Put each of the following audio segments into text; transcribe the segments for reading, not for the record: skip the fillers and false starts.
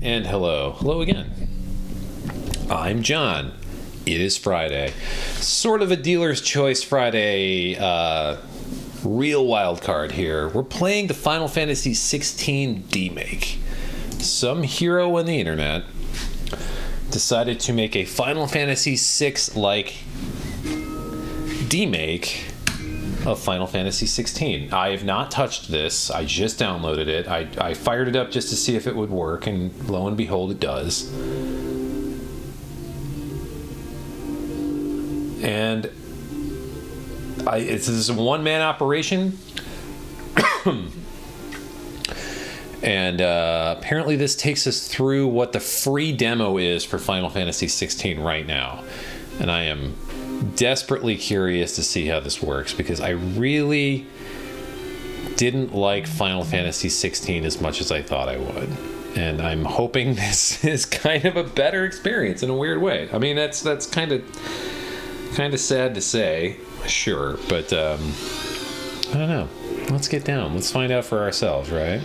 And hello. Hello again. I'm John. It is Friday. Sort of a dealer's choice Friday, real wild card here. We're playing the Final Fantasy XVI Demake. Some hero on the internet decided to make a Final Fantasy VI-like demake of Final Fantasy XVI. I have not touched this. I just downloaded it. I fired it up just to see if it would work, and lo and behold, it does. And this is a one-man operation. And apparently this takes us through what the free demo is for Final Fantasy XVI right now. And I am desperately curious to see how this works, because I really didn't like Final Fantasy XVI as much as I thought I would. And I'm hoping this is kind of a better experience in a weird way. I mean, that's kind of sad to say, sure, but I don't know. Let's get down. Let's find out for ourselves, right?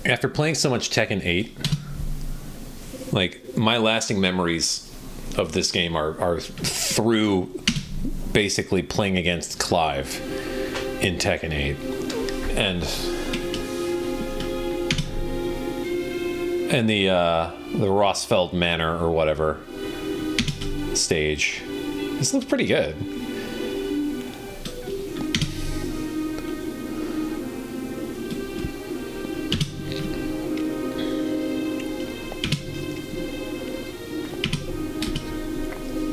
After playing so much Tekken 8, like, my lasting memories of this game are through basically playing against Clive in Tekken 8 and the Rossfeld Manor or whatever stage. This looks pretty good.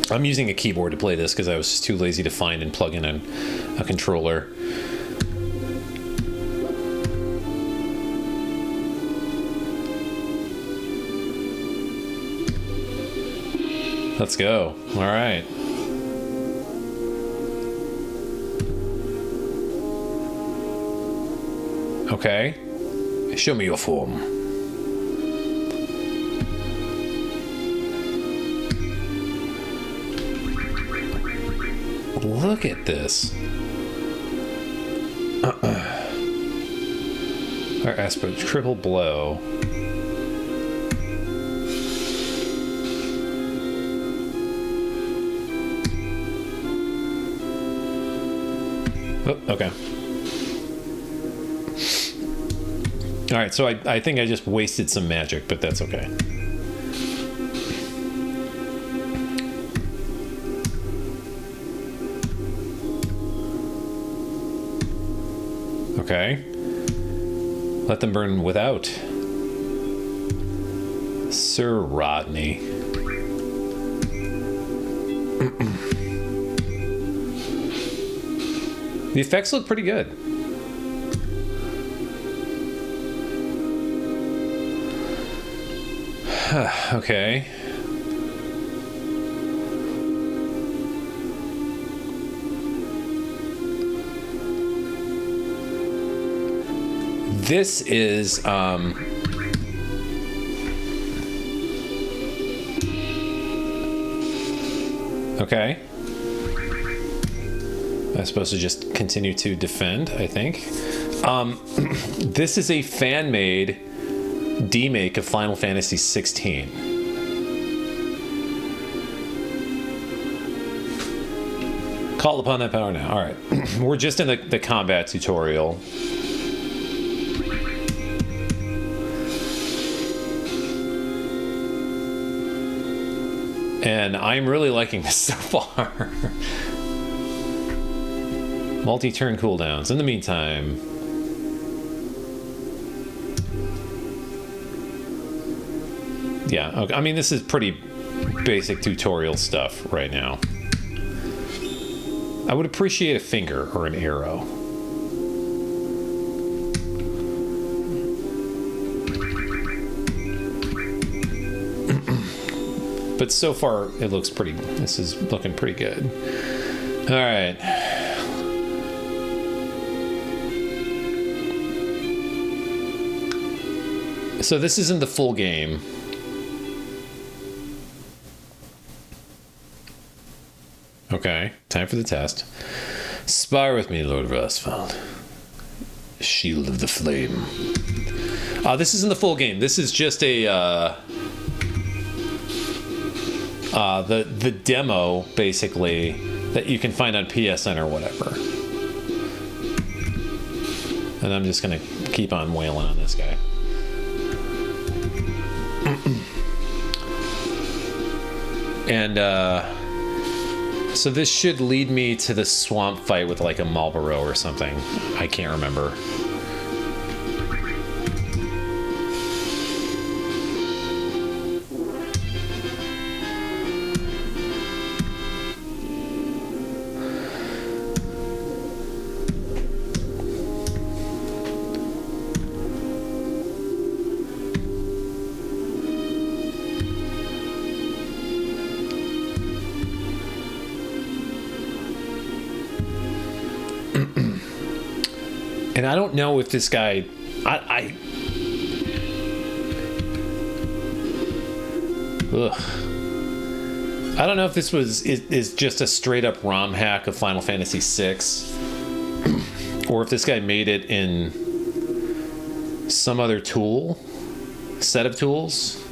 I'm using a keyboard to play this because I was just too lazy to find and plug in a controller. Let's go. All right. Okay. Show me your form. Look at this. Our aspect, triple blow. Oh, okay. All right, so I think I just wasted some magic, but that's okay. Okay. Let them burn without. Sir Rodney. The effects look pretty good. Okay. This is okay. I'm supposed to just continue to defend, I think. This is a fan-made demake of Final Fantasy XVI. Call upon that power now. All right. We're just in the combat tutorial. And I'm really liking this so far. Multi-turn cooldowns. In the meantime, yeah, okay. I mean, this is pretty basic tutorial stuff right now. I would appreciate a finger or an arrow. But so far, it looks pretty, this is looking pretty good. All right. So this isn't the full game. Okay, time for the test. Spar with me, Lord of Asphalt. Shield of the Flame. This isn't the full game. This is just a the demo, basically, that you can find on PSN or whatever. And I'm just gonna keep on wailing on this guy. And so this should lead me to the swamp fight with like a Marlboro or something. I can't remember. And I don't know if this guy, I don't know if this is just a straight up ROM hack of Final Fantasy VI, or if this guy made it in some other set of tools.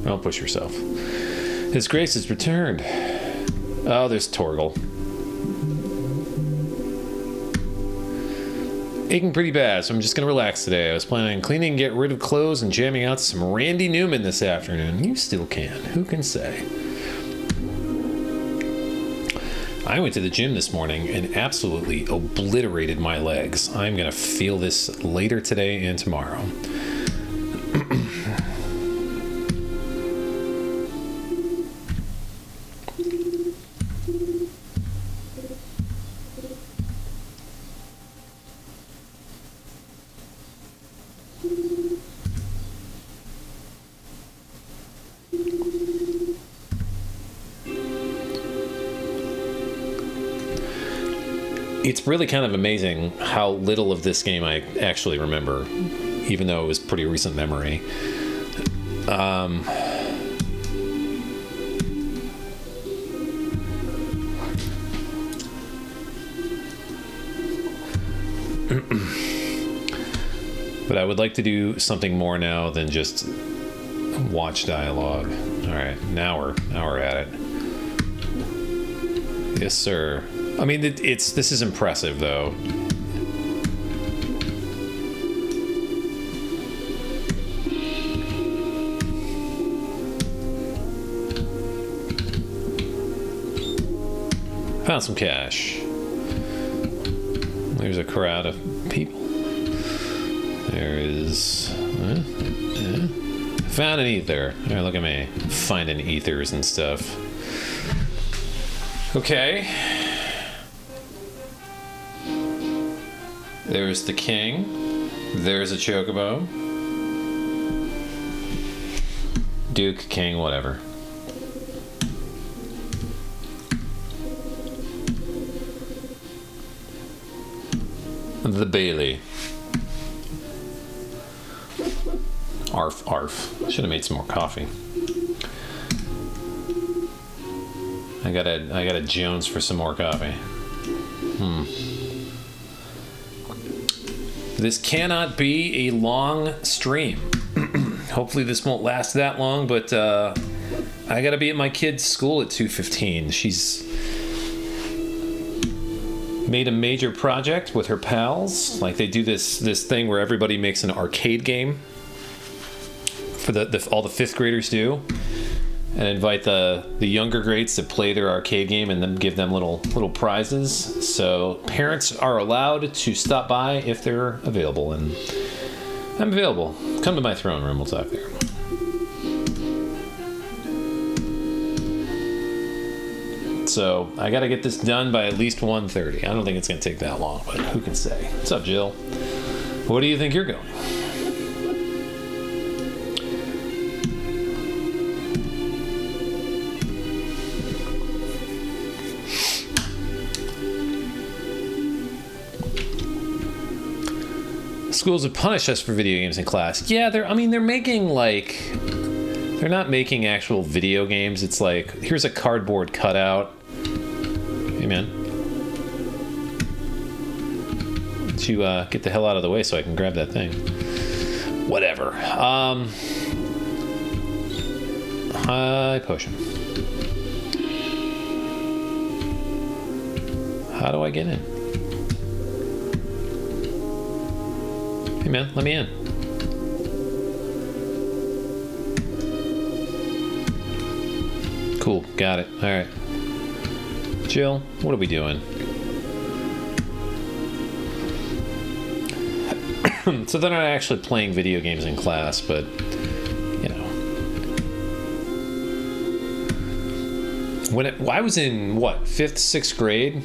Don't push yourself. His Grace has returned. Oh, there's Torgal. Aching pretty bad, so I'm just gonna relax today. I was planning on cleaning, get rid of clothes, and jamming out some Randy Newman this afternoon. You still can. Who can say? I went to the gym this morning and absolutely obliterated my legs. I'm gonna feel this later today and tomorrow. It's really kind of amazing how little of this game I actually remember, even though it was pretty recent memory. But I would like to do something more now than just watch dialogue. All right, now we're at it. Yes, sir. I mean, this is impressive, though. Found some cash. There's a crowd of people. There is... Found an ether. All right, look at me. Finding ethers and stuff. Okay. There's the king. There's a chocobo. Duke, king, whatever. The Bailey. Arf, arf. Should have made some more coffee. I gotta Jones for some more coffee. This cannot be a long stream. Hopefully this won't last that long, but I gotta be at my kid's school at 2:15. She's made a major project with her pals. Like, they do this thing where everybody makes an arcade game for all the fifth graders do, and invite the younger grades to play their arcade game and then give them little prizes. So parents are allowed to stop by if they're available, and I'm available. Come to my throne room, we'll talk there. So I gotta get this done by at least 1:30. I don't think it's gonna take that long, but who can say? What's up, Jill? What do you think you're going? schools would punish us for video games in class. Yeah, they're making like, they're not making actual video games. It's like, here's a cardboard cutout. Hey man, why don't you get the hell out of the way so I can grab that thing. Whatever. High potion. How do I get in? Hey man, let me in. Cool, got it. All right. Jill, what are we doing? So they're not actually playing video games in class, but, you know. When I was in, what, 5th, 6th grade?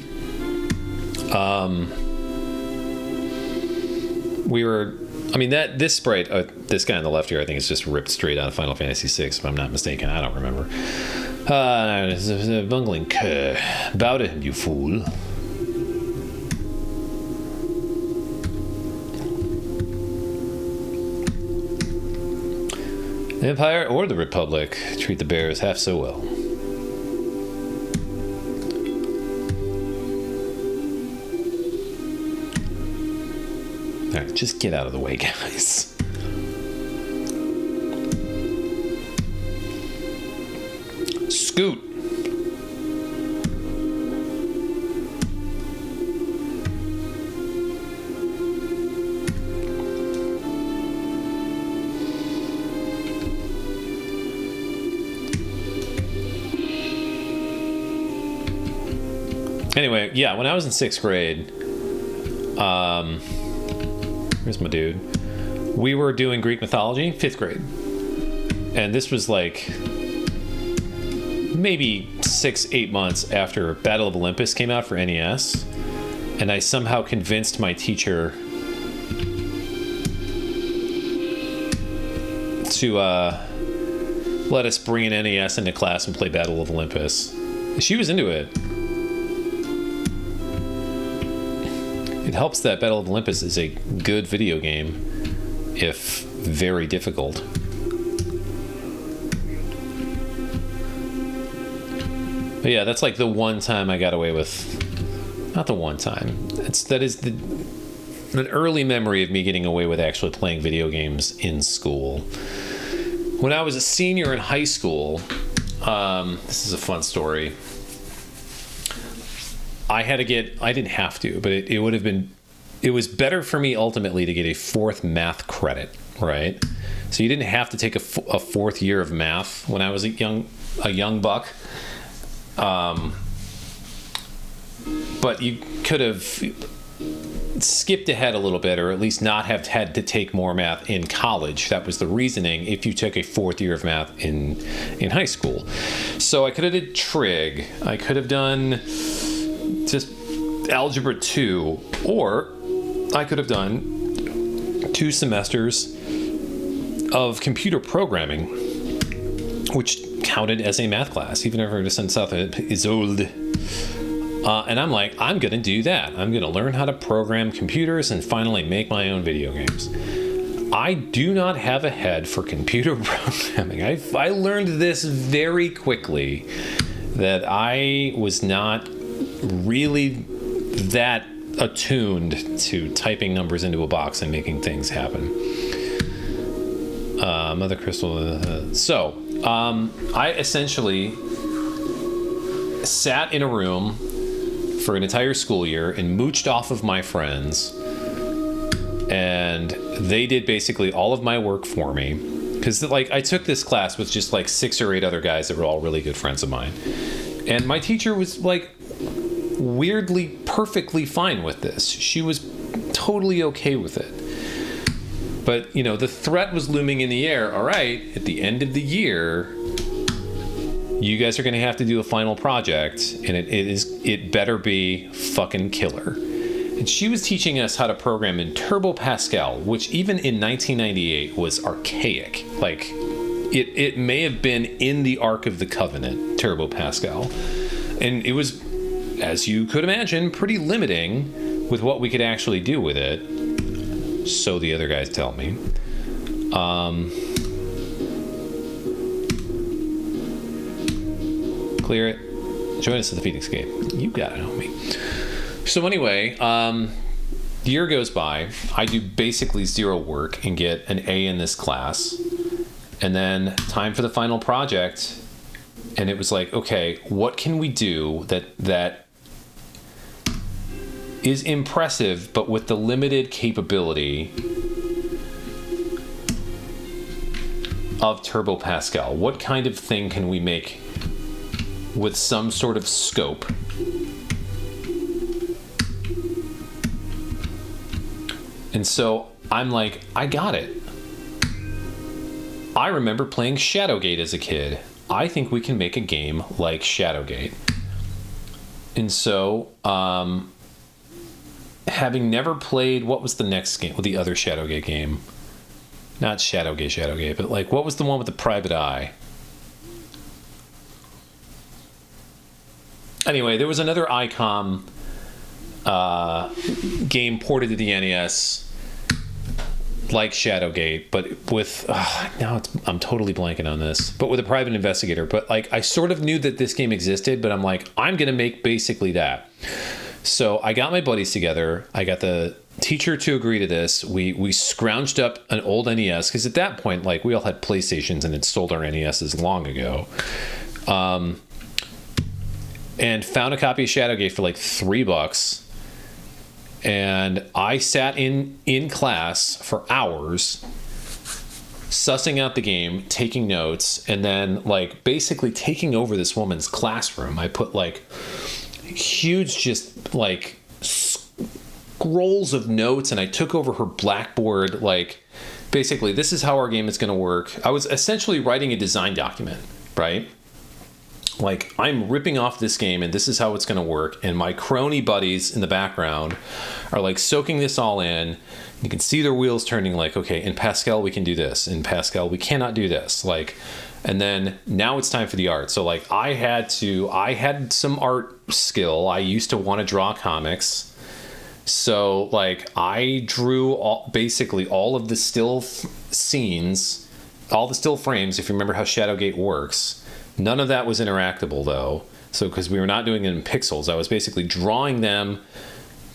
We were, I mean, this sprite, this guy on the left here, I think is just ripped straight out of Final Fantasy VI, if I'm not mistaken. I don't remember. Bungling cur. Bow to him, you fool. The Empire or the Republic treat the bears half so well. Alright, just get out of the way, guys. Scoot. Anyway, yeah, when I was in 6th grade, here's my dude. We were doing Greek mythology, 5th grade. And this was like maybe 6-8 months after Battle of Olympus came out for NES. And I somehow convinced my teacher to let us bring an NES into class and play Battle of Olympus. She was into it. It helps that Battle of Olympus is a good video game, if very difficult. But yeah, that's like the one time I got away with, not the one time. That is an early memory of me getting away with actually playing video games in school. When I was a senior in high school, this is a fun story. I didn't have to, but it would have been, it was better for me ultimately to get a 4th math credit, right? So you didn't have to take a 4th year of math when I was a young buck. But you could have skipped ahead a little bit, or at least not have had to take more math in college. That was the reasoning if you took a 4th year of math in high school. So I could have did trig. I could have done just algebra 2, or I could have done 2 semesters of computer programming, which counted as a math class, even if I was in South is old. And I'm like, I'm going to do that. I'm going to learn how to program computers and finally make my own video games. I do not have a head for computer programming. I learned this very quickly, that I was not really that attuned to typing numbers into a box and making things happen. Mother Crystal. I essentially sat in a room for an entire school year and mooched off of my friends, and they did basically all of my work for me, because like I took this class with just like 6 or 8 other guys that were all really good friends of mine, and my teacher was like weirdly perfectly fine with this. She was totally okay with it. But, you know, the threat was looming in the air. All right, at the end of the year, you guys are going to have to do a final project, and it better be fucking killer. And she was teaching us how to program in Turbo Pascal, which even in 1998 was archaic. Like, it may have been in the Ark of the Covenant, Turbo Pascal. And it was, as you could imagine, pretty limiting with what we could actually do with it. So the other guys tell me. Clear it. Join us at the Phoenix game. You got it, homie. So anyway, the year goes by. I do basically zero work and get an A in this class. And then time for the final project. And it was like, okay, what can we do that is impressive, but with the limited capability of Turbo Pascal? What kind of thing can we make with some sort of scope? And so I'm like, I got it. I remember playing Shadowgate as a kid. I think we can make a game like Shadowgate. And so, having never played, what was the next game? Well, the other Shadowgate game. Not Shadowgate, but like, what was the one with the private eye? Anyway, there was another ICOM game ported to the NES, like Shadowgate, but with I'm totally blanking on this, but with a private investigator. But like, I sort of knew that this game existed, but I'm like, I'm gonna make basically that. So I got my buddies together. I got the teacher to agree to this. We scrounged up an old NES, because at that point, like, we all had PlayStations and had sold our NESs long ago. And found a copy of Shadowgate for like $3. And I sat in class for hours, sussing out the game, taking notes, and then like basically taking over this woman's classroom. I put like huge, just like scrolls of notes, and I took over her blackboard. Like, basically, this is how our game is going to work. I was essentially writing a design document, right? Like, I'm ripping off this game, and this is how it's going to work. And my crony buddies in the background are like soaking this all in. You can see their wheels turning, like, okay, in Pascal we can do this. In Pascal we cannot do this. Like, and then now it's time for the art. So like, I had some art skill. I used to want to draw comics. So like, I drew basically all of the still scenes, all the still frames, if you remember how Shadowgate works. None of that was interactable though. So because we were not doing it in pixels, I was basically drawing them,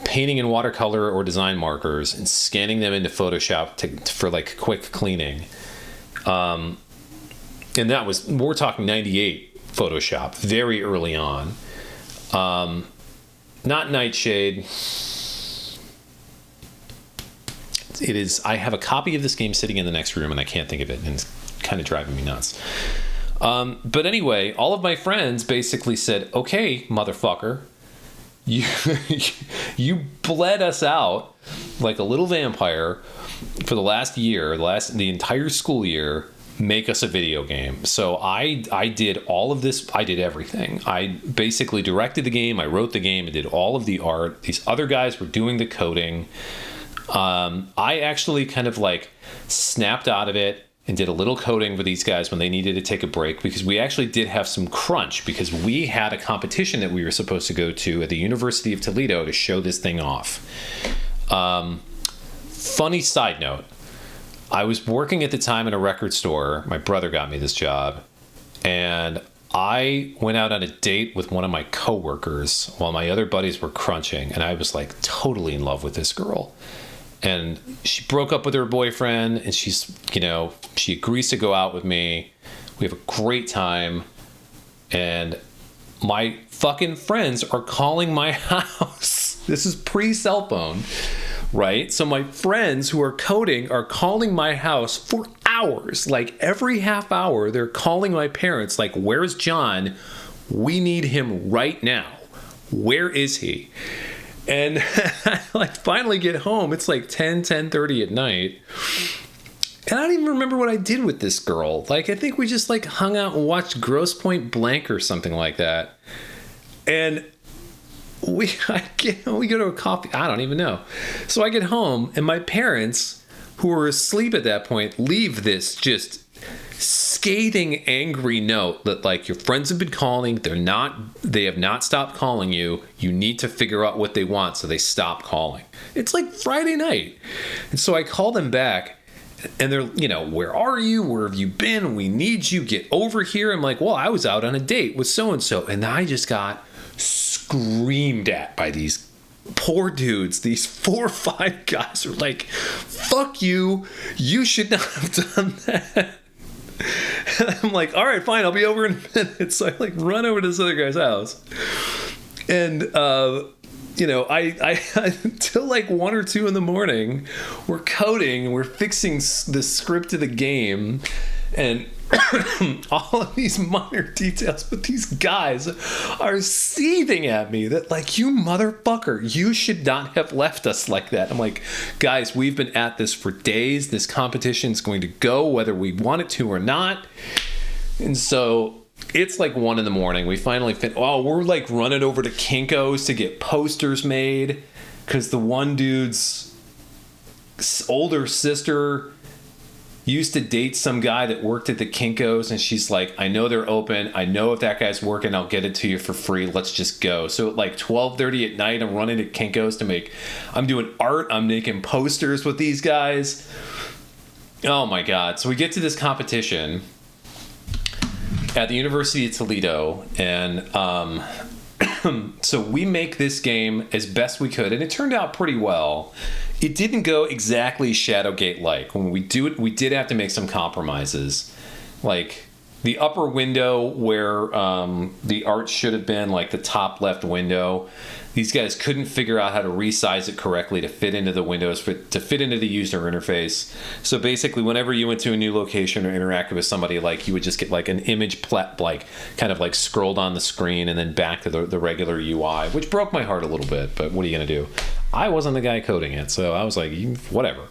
painting in watercolor or design markers, and scanning them into Photoshop for like quick cleaning. And that was, we're talking 98 Photoshop, very early on. Not Nightshade. It is, I have a copy of this game sitting in the next room and I can't think of it, and it's kind of driving me nuts. But anyway, all of my friends basically said, okay, motherfucker, you bled us out like a little vampire for the last year, the entire school year. Make us a video game. So I did all of this. I did everything. I basically directed the game. I wrote the game. I did all of the art. These other guys were doing the coding. I actually kind of like snapped out of it and did a little coding for these guys when they needed to take a break, because we actually did have some crunch, because we had a competition that we were supposed to go to at the University of Toledo to show this thing off. Funny side note, I was working at the time in a record store. My brother got me this job, and I went out on a date with one of my coworkers while my other buddies were crunching, and I was like totally in love with this girl. And she broke up with her boyfriend, and she's, she agrees to go out with me. We have a great time. And my fucking friends are calling my house. This is pre-cell phone, right? So my friends who are coding are calling my house for hours. Like every half hour, they're calling my parents, like, where's John? We need him right now. Where is he? And I like finally get home. It's like 10:30 at night. And I don't even remember what I did with this girl. Like, I think we just like hung out and watched Grosse Pointe Blank or something like that. And we go to a coffee. I don't even know. So I get home, and my parents, who were asleep at that point, leave this just scathing, angry note that like your friends have been calling, they have not stopped calling you. You need to figure out what they want so they stop calling. It's like Friday night. And so I call them back and they're, where are you? Where have you been? We need you. Get over here. I'm like, well, I was out on a date with so-and-so. And I just got screamed at by these poor dudes. These 4 or 5 guys are like, fuck you. You should not have done that. And I'm like, all right, fine, I'll be over in a minute. So I like run over to this other guy's house. And, I until like 1 or 2 in the morning, we're coding, we're fixing the script of the game, and all of these minor details, but these guys are seething at me that like, you motherfucker, you should not have left us like that. I'm like, guys, we've been at this for days. This competition is going to go whether we want it to or not. And so it's like 1 in the morning. We finally we're like running over to Kinko's to get posters made because the one dude's older sister used to date some guy that worked at the Kinko's, and she's like, I know they're open. I know if that guy's working, I'll get it to you for free. Let's just go. So at like 12:30 at night, I'm running to Kinko's I'm doing art. I'm making posters with these guys. Oh my God. So we get to this competition at the University of Toledo, and so we make this game as best we could, and it turned out pretty well. It didn't go exactly Shadowgate-like. When we do it, we did have to make some compromises. Like the upper window where the art should have been, like the top left window, these guys couldn't figure out how to resize it correctly to fit into the windows, to fit into the user interface. So basically, whenever you went to a new location or interacted with somebody, like you would just get like an image kind of like scrolled on the screen and then back to the regular UI, which broke my heart a little bit. But what are you gonna do? I wasn't the guy coding it, so I was like, whatever.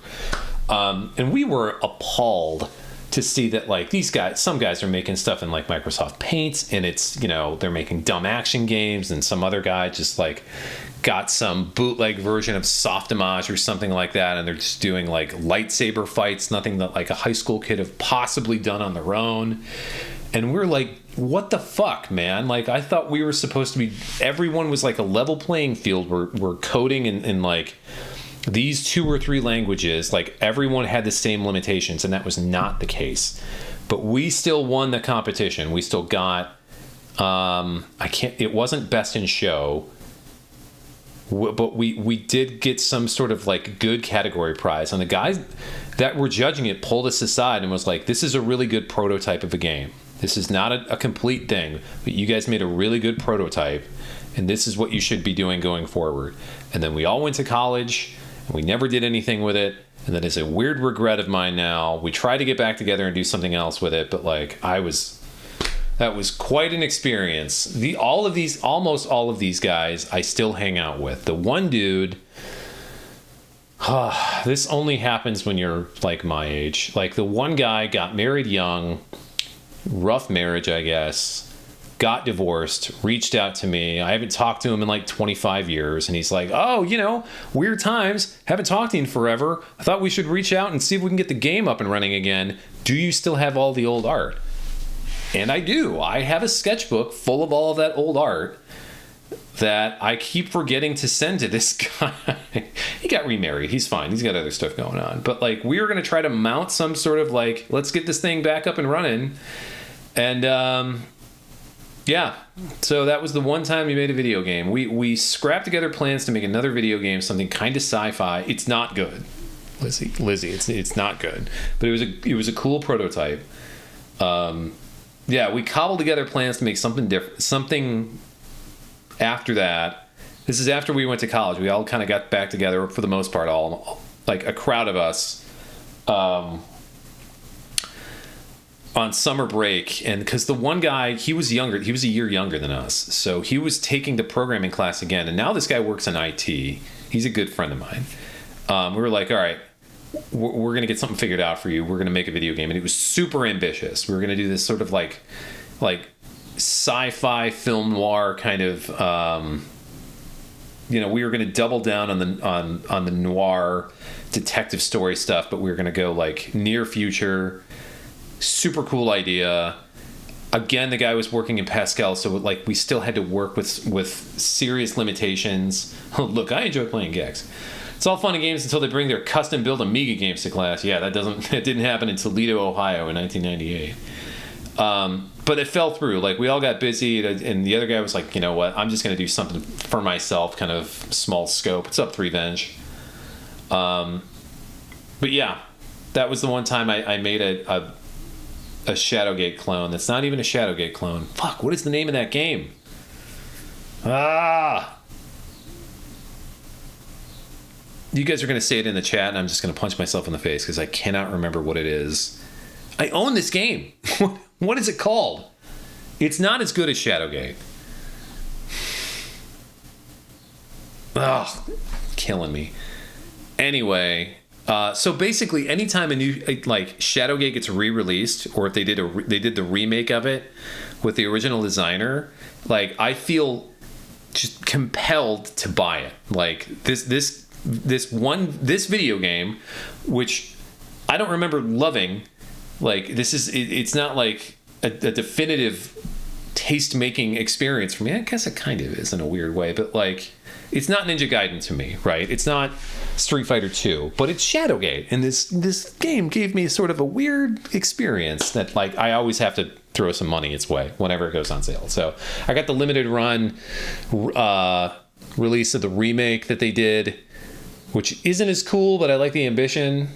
And we were appalled to see that like some guys are making stuff in like Microsoft Paint, and it's, they're making dumb action games, and some other guy just like got some bootleg version of Softimage or something like that, and they're just doing like lightsaber fights, nothing that like a high school kid have possibly done on their own. And we're like, what the fuck, man? Like, I thought we were supposed to be, everyone was like a level playing field. We're coding in like these 2 or 3 languages. Like, everyone had the same limitations, and that was not the case. But we still won the competition. We still got, it wasn't best in show, but we did get some sort of like good category prize. And the guys that were judging it pulled us aside and was like, this is a really good prototype of a game. This is not a complete thing, but you guys made a really good prototype, and this is what you should be doing going forward. And then we all went to college, and we never did anything with it, and that is a weird regret of mine now. We tried to get back together and do something else with it, but like that was quite an experience. Almost all of these guys I still hang out with. The one dude, this only happens when you're like my age. Like the one guy got married young, rough marriage, I guess, got divorced, reached out to me. I haven't talked to him in like 25 years. And he's like, oh, weird times. Haven't talked to you in forever. I thought we should reach out and see if we can get the game up and running again. Do you still have all the old art? And I do. I have a sketchbook full of all of that old art that I keep forgetting to send to this guy. He got remarried. He's fine. He's got other stuff going on. But like, we were going to try to mount some sort of like, let's get this thing back up and running. And yeah, so that was the one time we made a video game. We scrapped together plans to make another video game, something kind of sci-fi. It's not good, Lizzie. It's not good, but it was a cool prototype. Yeah, we cobbled together plans to make something different. Something after that. This is after we went to college. We all kind of got back together for the most part. All like a crowd of us. On summer break, and because the one guy, he was younger, he was a year younger than us, so he was taking the programming class again, and now this guy works in IT. He's a good friend of mine. We were like, all right, we're gonna get something figured out for you. We're gonna make a video game, and it was super ambitious. We were gonna do this sort of like sci-fi film noir kind of, we were gonna double down on the noir detective story stuff, but we were gonna go like near future. Super cool idea. Again, the guy was working in Pascal, so like we still had to work with serious limitations. Look, I enjoy playing Gex. It's all fun and games until they bring their custom-built Amiga games to class. Yeah, that didn't happen in Toledo, Ohio in 1998. But it fell through. Like, we all got busy, and the other guy was like, you know what, I'm just going to do something for myself, kind of small scope. It's up to Revenge. But yeah, that was the one time I made a Shadowgate clone that's not even a Shadowgate clone. Fuck, what is the name of that game? You guys are going to say it in the chat, and I'm just going to punch myself in the face because I cannot remember what it is. I own this game. What is it called? It's not as good as Shadowgate. Ugh, killing me. Anyway, so basically, anytime a new like Shadowgate gets re-released, or if they did the remake of it with the original designer, like I feel just compelled to buy it. Like this video game, which I don't remember loving. Like it's not like a definitive taste-making experience for me. I guess it kind of is in a weird way, but like it's not Ninja Gaiden to me, right? It's not Street Fighter 2, but it's Shadowgate, and this game gave me sort of a weird experience that like I always have to throw some money its way whenever it goes on sale. So I got the limited run release of the remake that they did, which isn't as cool, but I like the ambition.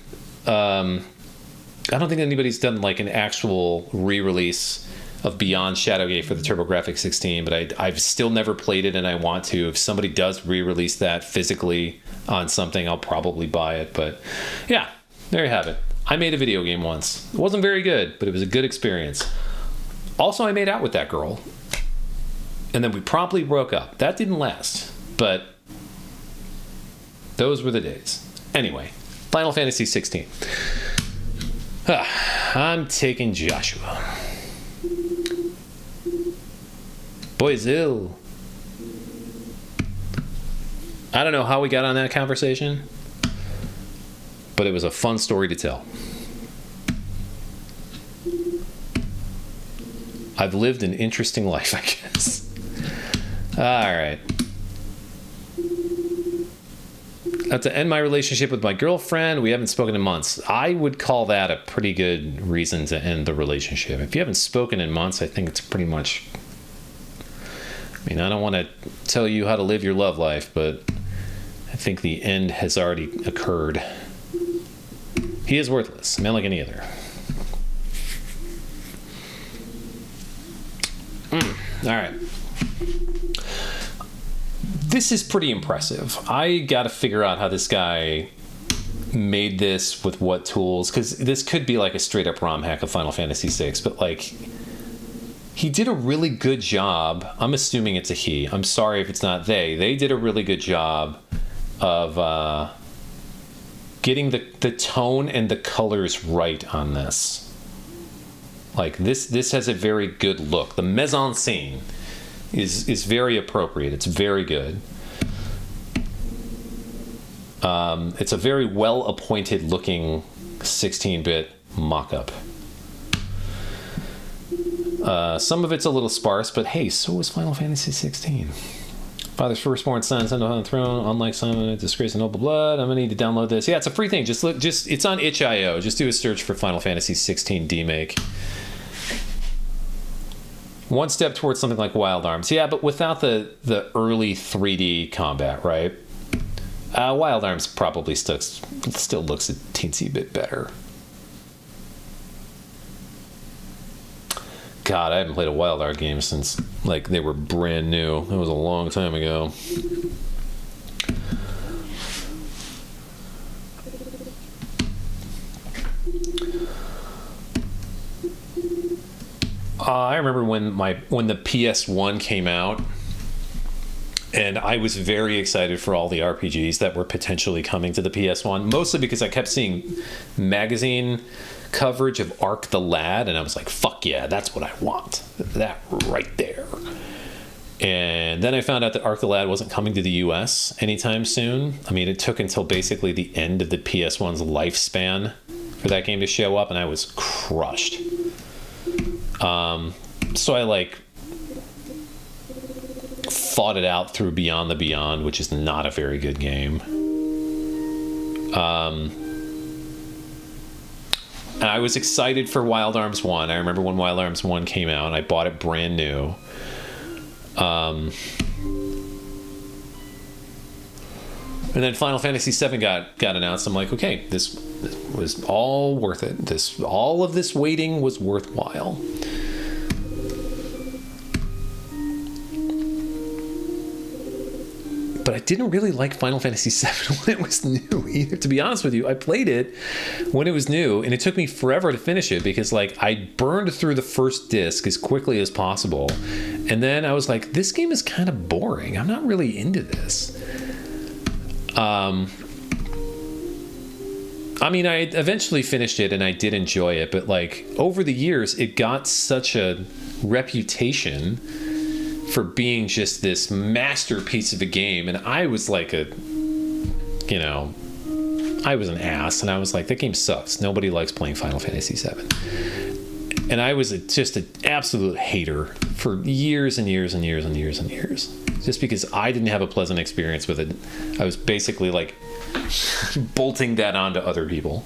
I don't think anybody's done like an actual re-release of Beyond Shadowgate for the TurboGrafx 16, but I've still never played it, and I want to. If somebody does re-release that physically on something, I'll probably buy it. But yeah, there you have it. I made a video game once. It wasn't very good, but it was a good experience. Also, I made out with that girl, and then we promptly broke up. That didn't last, but those were the days. Anyway, Final Fantasy 16. I'm taking Joshua. Boyzil. I don't know how we got on that conversation, but it was a fun story to tell. I've lived an interesting life, I guess. All right. To end my relationship with my girlfriend, we haven't spoken in months. I would call that a pretty good reason to end the relationship. If you haven't spoken in months, I think it's pretty much... I mean, I don't want to tell you how to live your love life, but I think the end has already occurred. He is worthless, a man like any other. All right. This is pretty impressive. I got to figure out how this guy made this with what tools, because this could be like a straight up ROM hack of Final Fantasy VI, but like he did a really good job. I'm assuming it's a he. I'm sorry if it's not they. They did a really good job of getting the tone and the colors right on this. Like this has a very good look. The mise en scene is very appropriate. It's very good. It's a very well appointed looking 16-bit mock-up. Some of it's a little sparse, but hey, so was Final Fantasy 16. Father's firstborn son, sent on the throne, unlike Simon, disgrace of noble blood. I'm gonna need to download this. Yeah, it's a free thing. Just it's on itch.io. Just do a search for Final Fantasy 16 Demake. One step towards something like Wild Arms. Yeah, but without the early 3D combat, right? Wild Arms probably still looks a teensy bit better. God, I haven't played a Wild Art game since like they were brand new. That was a long time ago. I remember when the PS1 came out, and I was very excited for all the RPGs that were potentially coming to the PS1, mostly because I kept seeing magazine coverage of Ark the Lad, and I was like, fuck yeah, that's what I want. That right there. And then I found out that Ark the Lad wasn't coming to the US anytime soon. I mean, it took until basically the end of the PS1's lifespan for that game to show up, and I was crushed. So I like fought it out through Beyond the Beyond, which is not a very good game. And I was excited for Wild Arms 1. I remember when Wild Arms 1 came out, and I bought it brand new. And then Final Fantasy VII got announced. I'm like, okay, this was all worth it. All of this waiting was worthwhile. But I didn't really like Final Fantasy VII when it was new either. To be honest with you, I played it when it was new, and it took me forever to finish it because, like, I burned through the first disc as quickly as possible, and then I was like, this game is kind of boring. I'm not really into this. I mean, I eventually finished it, and I did enjoy it, but, like, over the years, it got such a reputation for being just this masterpiece of a game, and I was like I was an ass, and I was like, that game sucks. Nobody likes playing Final Fantasy VII. And I was just an absolute hater for years and years and years and years and years, just because I didn't have a pleasant experience with it. I was basically like bolting that onto other people.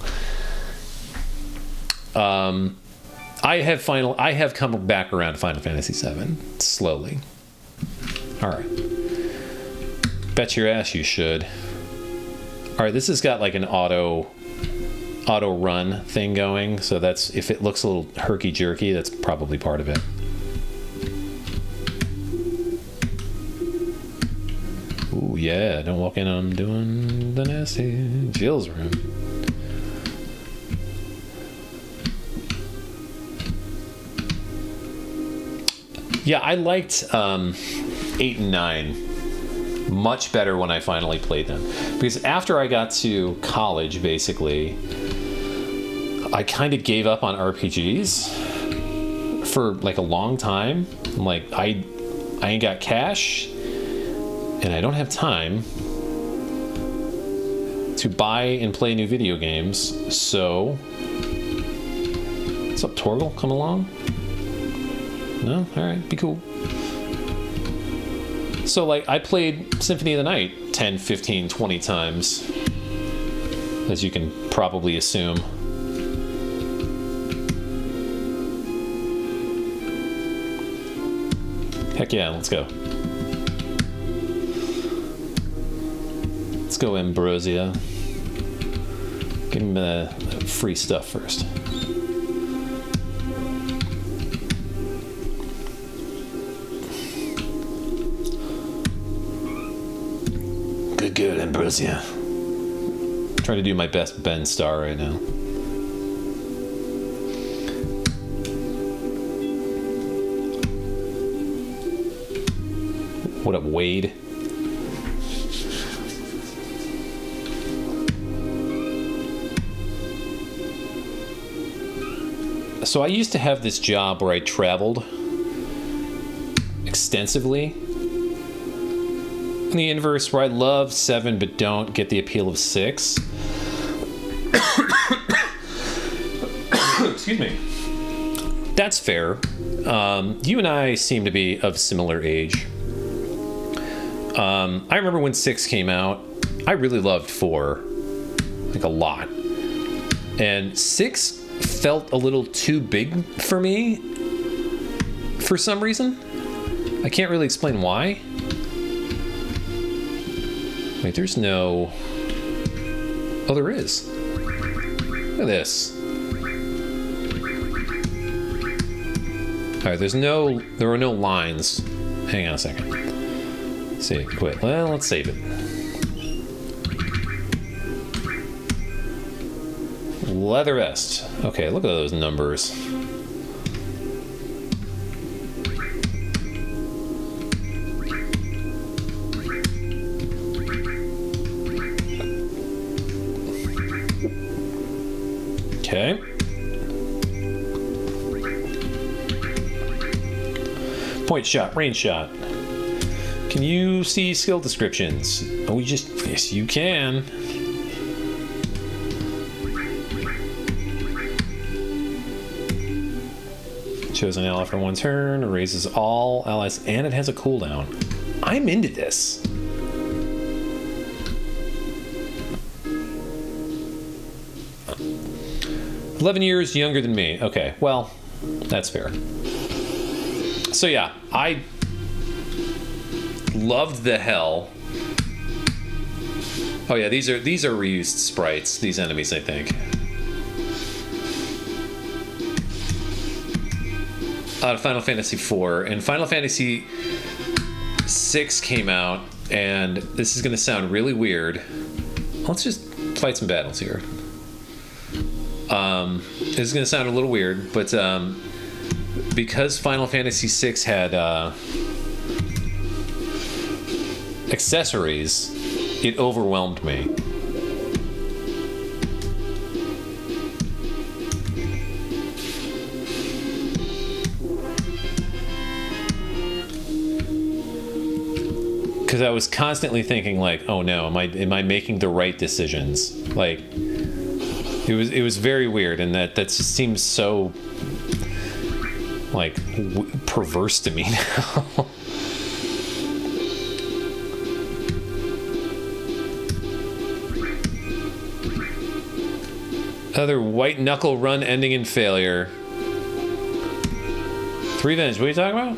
I have come back around to Final Fantasy VII slowly. All right. Bet your ass you should. All right, this has got like an auto run thing going, so that's, if it looks a little herky jerky, that's probably part of it. Ooh, yeah, don't walk in on doing the nasty. Jill's room. Yeah, I liked 8 and 9 much better when I finally played them. Because after I got to college, basically, I kind of gave up on RPGs for like a long time. I'm like, I ain't got cash, and I don't have time to buy and play new video games. So, what's up, Torgal? Come along? No? Alright, be cool. So, like, I played Symphony of the Night 10, 15, 20 times, as you can probably assume. Heck yeah, let's go. Let's go, Ambrosia. Give him the free stuff first. Good, Ambrosia. Trying to do my best Ben Starr right now. What up, Wade? So I used to have this job where I traveled extensively. In the inverse, where I love 7 but don't get the appeal of 6. Excuse me. That's fair. You and I seem to be of similar age. I remember when 6 came out, I really loved 4, like a lot. And 6 felt a little too big for me for some reason. I can't really explain why. Wait, there's no... Oh, there is. Look at this. Alright, there are no lines. Hang on a second. Let's see, quit. Well, let's save it. Leather vest. Okay, look at those numbers. Okay. Point shot, range shot. Can you see skill descriptions? Oh, yes, you can. Shows an ally for one turn, erases all allies, and it has a cooldown. I'm into this. "11 years younger than me." Okay, well, that's fair. So yeah, I loved the hell. Oh yeah, these are reused sprites, these enemies, I think. Out of Final Fantasy IV, and Final Fantasy VI came out, and this is going to sound really weird. Let's just fight some battles here. This is going to sound a little weird, but because Final Fantasy VI had accessories, it overwhelmed me. Because I was constantly thinking, like, oh no, am I making the right decisions? Like, it was very weird, and that just seems so like perverse to me now. Another white knuckle run ending in failure. 3 Vintage, what are you talking about?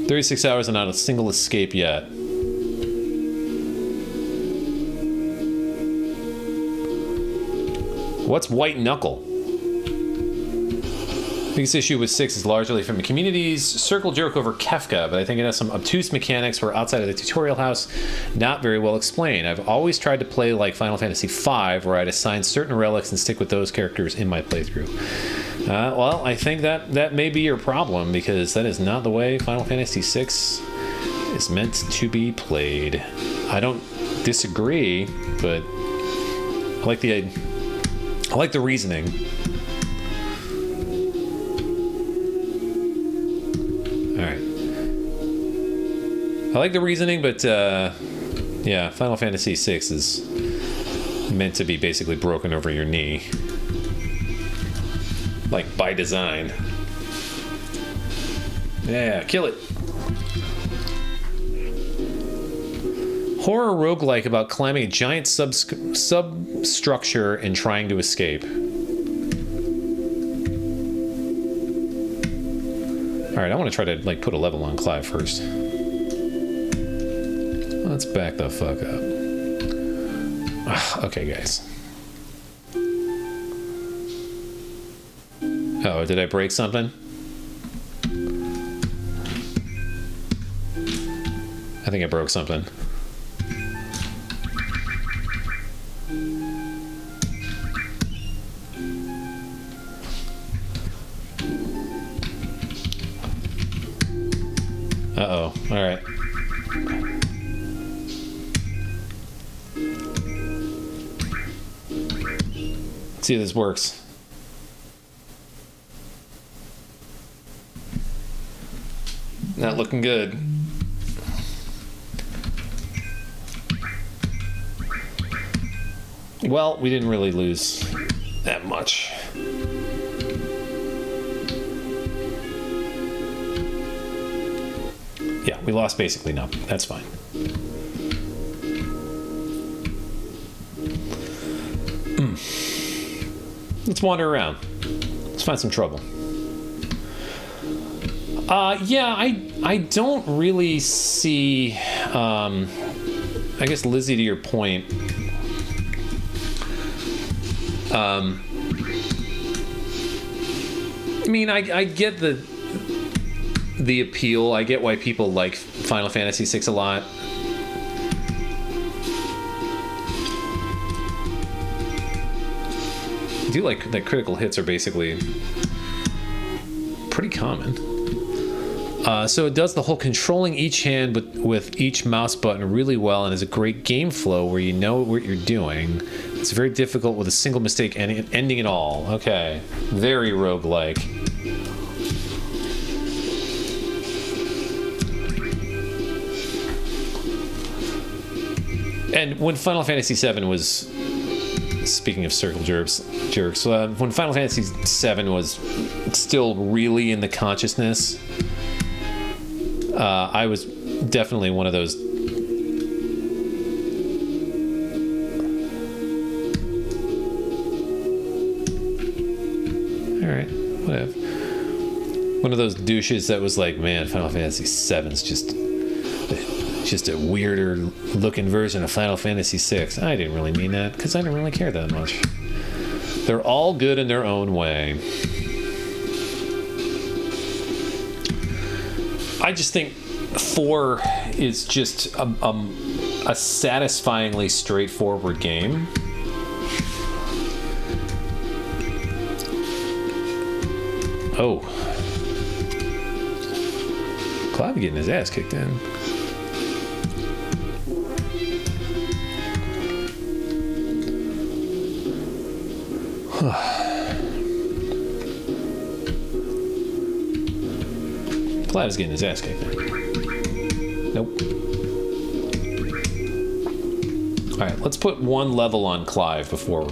36 hours and not a single escape yet. What's white knuckle? Biggest issue with 6 is largely from the community's circle jerk over Kefka, but I think it has some obtuse mechanics where outside of the tutorial house, not very well explained. I've always tried to play like Final Fantasy V, where I'd assign certain relics and stick with those characters in my playthrough. Well, I think that may be your problem, because that is not the way Final Fantasy VI is meant to be played. I don't disagree, but I like the reasoning. Alright. I like the reasoning, but yeah, Final Fantasy VI is meant to be basically broken over your knee. Like, by design. Yeah, kill it. Horror roguelike about climbing a giant substructure and trying to escape. Alright, I want to try to, like, put a level on Clive first. Let's back the fuck up. Ugh, okay, guys. Oh, did I break something? I think I broke something. Uh-oh. All right. Let's see if this works. Not looking good. Well, we didn't really lose that much. Yeah, we lost basically nothing. That's fine. Let's wander around. Let's find some trouble. Yeah, I don't really see, I guess, Lizzie, to your point, I mean, I get the appeal. I get why people like Final Fantasy VI a lot. I do like that critical hits are basically pretty common. So it does the whole controlling each hand with each mouse button really well, and is a great game flow where you know what you're doing. It's very difficult with a single mistake ending it all. Okay. Very roguelike. And when Final Fantasy VII was, speaking of circle jerks, when Final Fantasy VII was still really in the consciousness, I was definitely one of those. All right, whatever. One of those douches that was like, man, Final Fantasy VII's just a weirder looking version of Final Fantasy VI. I didn't really mean that because I didn't really care that much. They're all good in their own way. I just think 4 is just a satisfyingly straightforward game. Oh. Clive getting his ass kicked in. Clive's getting his ass kicked in. Nope. Alright, let's put one level on Clive before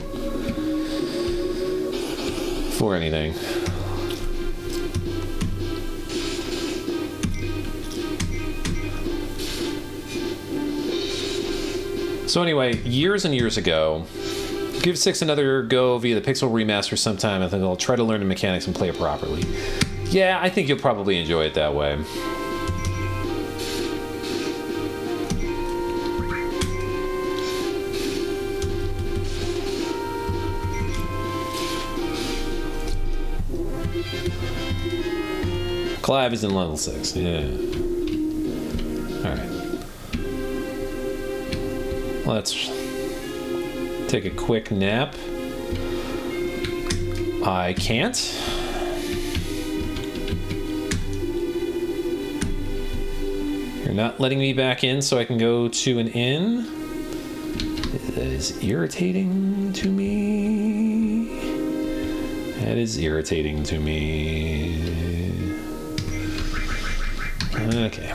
anything. So anyway, years and years ago, give 6 another go via the Pixel Remaster sometime. I think I'll try to learn the mechanics and play it properly. Yeah, I think you'll probably enjoy it that way. Clive is in level 6, yeah. Alright. Let's take a quick nap. I can't. You're not letting me back in so I can go to an inn. That is irritating to me. That is irritating to me. Okay.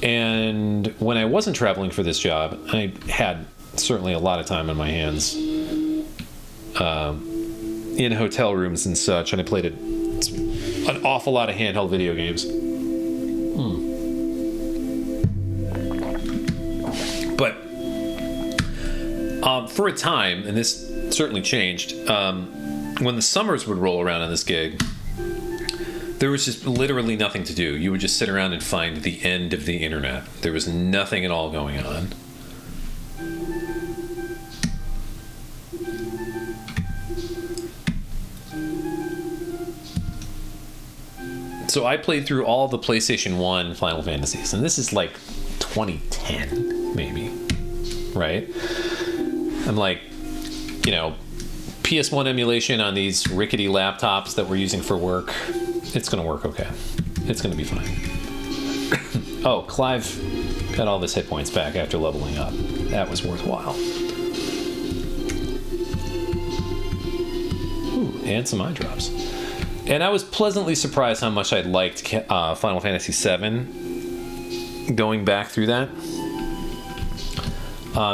And when I wasn't traveling for this job, I had certainly a lot of time on my hands in hotel rooms and such, and I played an awful lot of handheld video games. But for a time, and this certainly changed, when the summers would roll around on this gig, there was just literally nothing to do. You would just sit around and find the end of the internet. There was nothing at all going on. So I played through all the PlayStation 1 Final Fantasies, and this is like 2010, maybe, right? I'm like, you know, PS1 emulation on these rickety laptops that we're using for work. It's gonna work okay. It's gonna be fine. Oh, Clive got all of his hit points back after leveling up. That was worthwhile. Ooh, and some eye drops. And I was pleasantly surprised how much I liked Final Fantasy VII going back through that.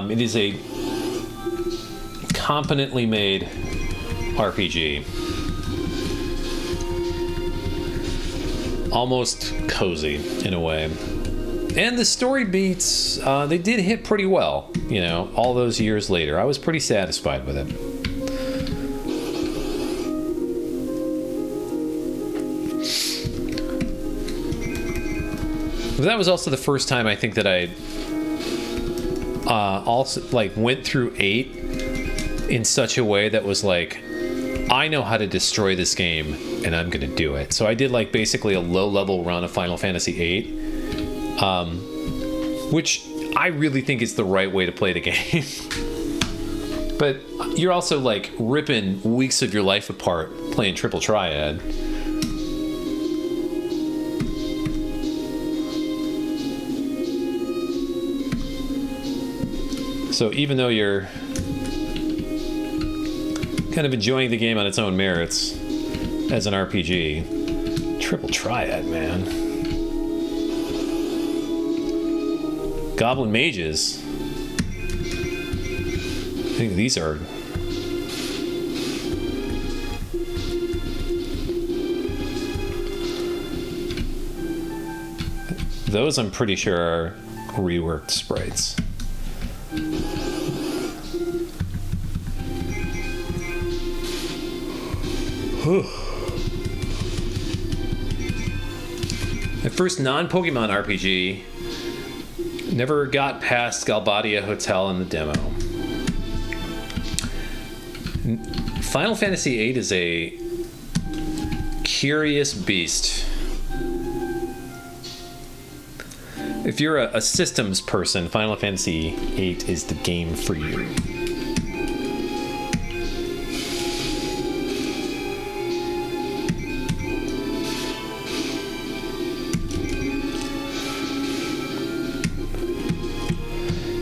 It is a competently made RPG. Almost cozy in a way. And the story beats, they did hit pretty well, you know, all those years later. I was pretty satisfied with it. But that was also the first time I think that I also like went through 8 in such a way that was like, I know how to destroy this game and I'm gonna do it. So I did like basically a low level run of Final Fantasy VIII, which I really think is the right way to play the game. But you're also like ripping weeks of your life apart playing Triple Triad. So even though you're kind of enjoying the game on its own merits as an RPG, Triple Triad, man. Goblin mages. I think these are... Those I'm pretty sure are reworked sprites. My first non-Pokemon RPG. Never got past Galbadia Hotel in the demo. Final Fantasy VIII is a curious beast. If you're a systems person, Final Fantasy VIII is the game for you.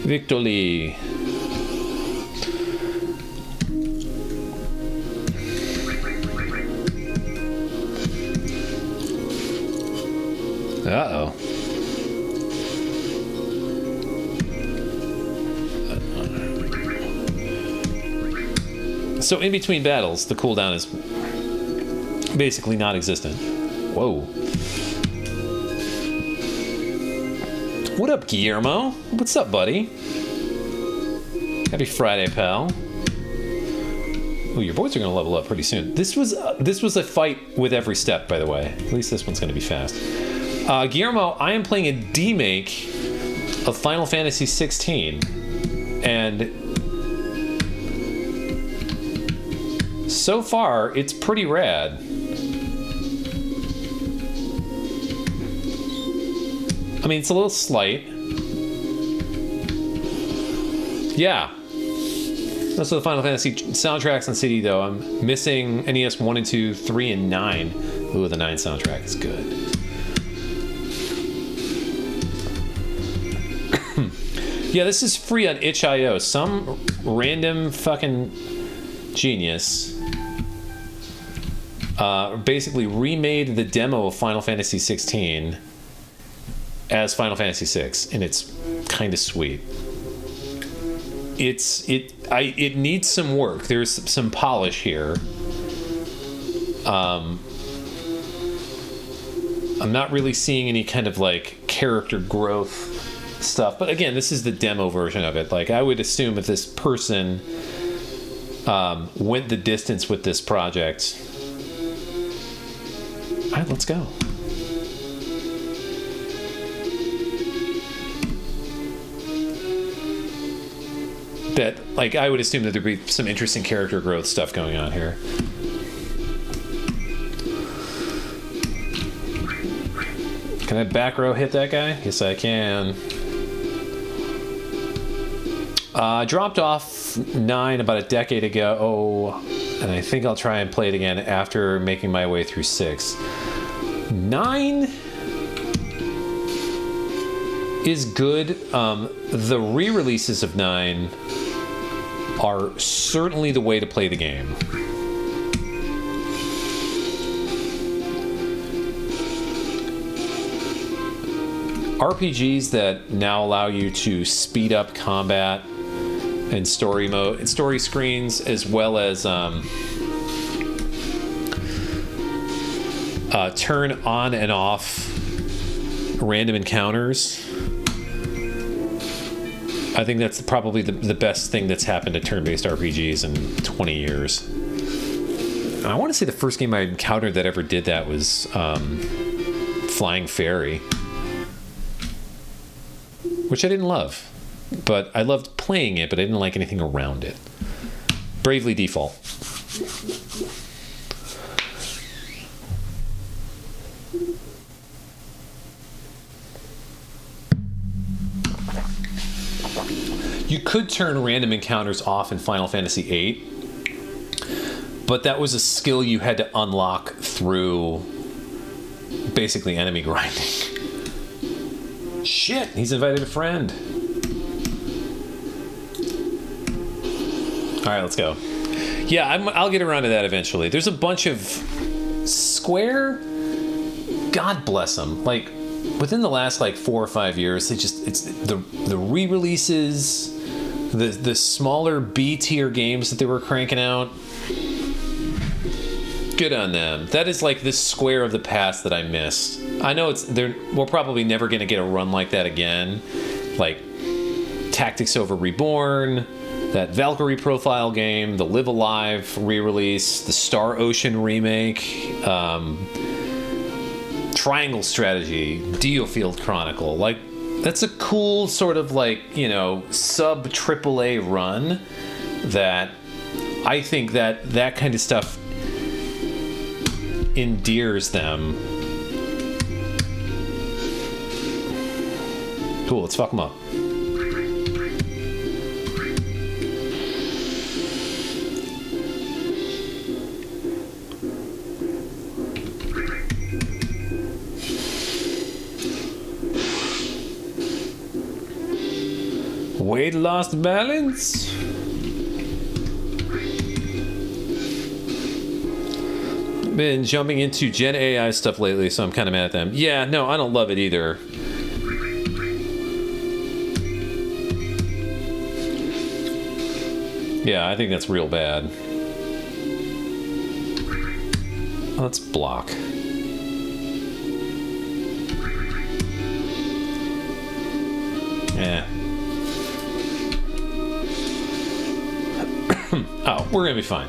Victory. Uh-oh. So in between battles, the cooldown is basically non-existent. Whoa. What up, Guillermo? What's up, buddy? Happy Friday, pal. Oh, your boys are gonna level up pretty soon. This was a fight with every step, by the way. At least this one's gonna be fast. Guillermo, I am playing a demake of Final Fantasy XVI, and so far it's pretty rad. I mean, it's a little slight. Yeah. Most of the Final Fantasy soundtracks on CD, though. I'm missing NES 1 and 2, 3, and 9. Ooh, the 9 soundtrack is good. Yeah, this is free on itch.io. Some random fucking genius basically remade the demo of Final Fantasy 16 as Final Fantasy VI, and it's kind of sweet. It needs some work. There's some polish here. I'm not really seeing any kind of like character growth stuff, but again, this is the demo version of it. Like, I would assume if this person went the distance with this project. All right, let's go. That, like, I would assume that there'd be some interesting character growth stuff going on here. Can I back row hit that guy? Yes, I can. I dropped off 9 about a decade ago, and I think I'll try and play it again after making my way through 6. 9 is good. The re-releases of 9 are certainly the way to play the game. RPGs that now allow you to speed up combat and story mode and story screens, as well as turn on and off random encounters. I think that's probably the best thing that's happened to turn-based RPGs in 20 years. And I want to say the first game I encountered that ever did that was Flying Fairy, which I didn't love, but I loved playing it, but I didn't like anything around it. Bravely Default. You could turn random encounters off in Final Fantasy VIII, but that was a skill you had to unlock through basically enemy grinding. Shit, he's invited a friend. All right, let's go. Yeah, I'll get around to that eventually. There's a bunch of Square, God bless them. Like, within the last like 4 or 5 years, it's the re-releases, the smaller B tier games that they were cranking out. Good on them. That is like this Square of the past that I missed. I know we're probably never going to get a run like that again. Like Tactics Over Reborn, that Valkyrie Profile game, the Live Alive re-release, the Star Ocean remake, Triangle Strategy, Diofield Chronicle. Like, that's a cool sort of like, sub AAA run that I think that kind of stuff endears them. Cool, let's fuck them up. Weight lost balance. Been jumping into Gen AI stuff lately, so I'm kind of mad at them. Yeah, no, I don't love it either. Yeah, I think that's real bad. Let's block. Yeah. Oh, we're gonna be fine.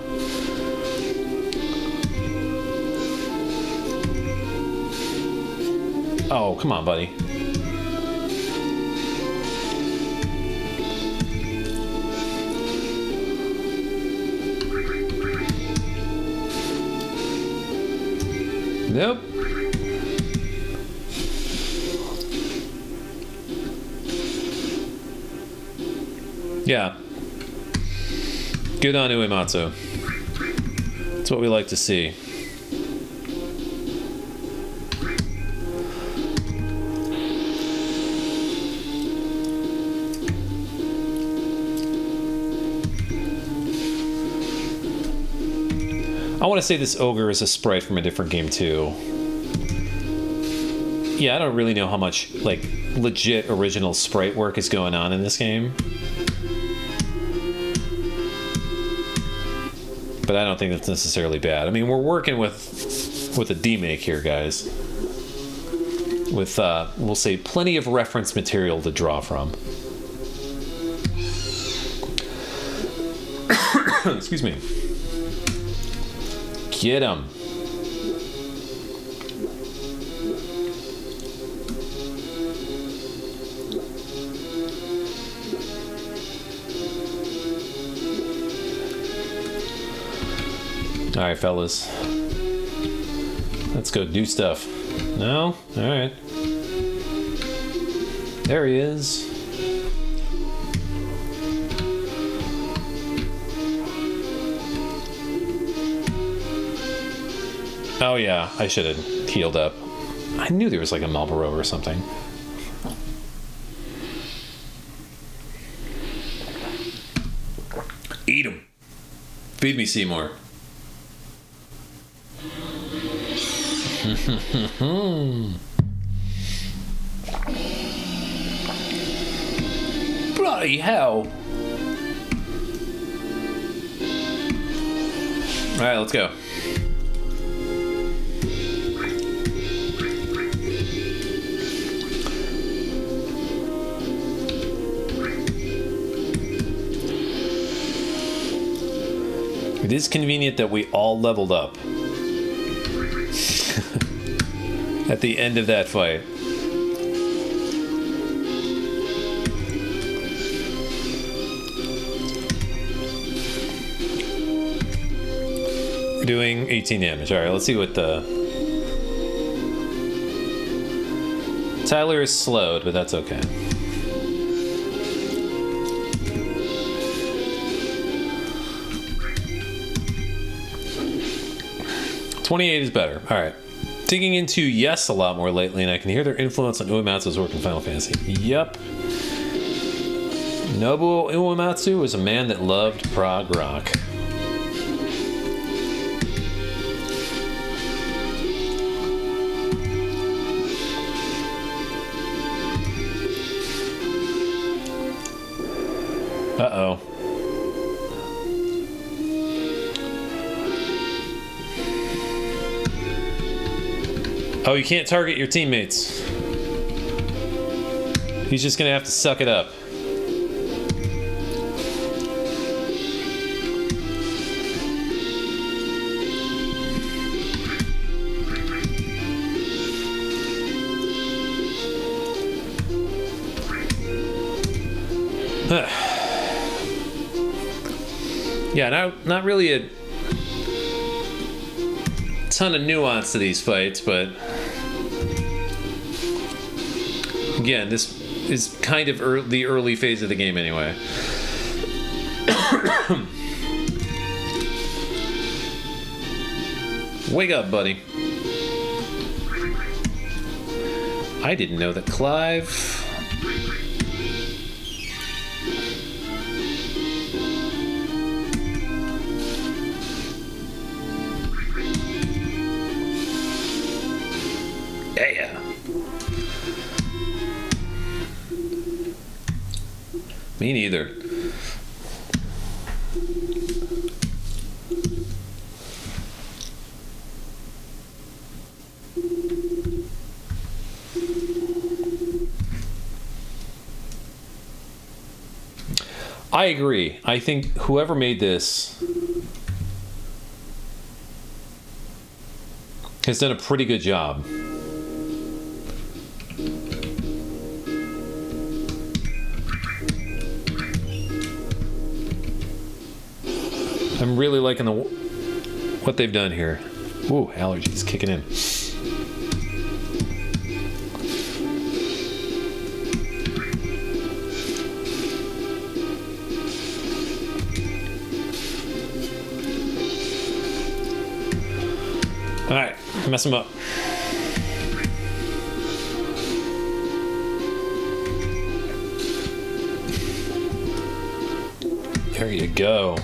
Oh, come on, buddy. Nope. Yeah. Good on Uematsu. That's what we like to see. I want to say this ogre is a sprite from a different game too. Yeah, I don't really know how much like legit original sprite work is going on in this game. But I don't think that's necessarily bad. I mean, we're working with a demake here, guys. With we'll say plenty of reference material to draw from. Excuse me. Get him. All right, fellas. Let's go do stuff. No? All right. There he is. Oh yeah, I should have healed up. I knew there was like a Marlboro or something. Eat him. Feed me, Seymour. Bloody hell. All right, let's go. It is convenient that we all leveled up at the end of that fight. We're doing 18 damage. All right, let's see what the... Tyler is slowed, but that's okay. $28 is better. All right. Digging into Yes a lot more lately, and I can hear their influence on Uematsu's work in Final Fantasy. Yep. Nobuo Uematsu was a man that loved prog rock. Uh-oh. Oh, you can't target your teammates. He's just gonna have to suck it up. Yeah, not really a ton of nuance to these fights, but again, this is kind of the early phase of the game anyway. Wake up, buddy. I didn't know that Clive... Yeah. Me neither. I agree. I think whoever made this has done a pretty good job. I'm really liking what they've done here. Ooh, allergies kicking in. All right, mess them up. There you go.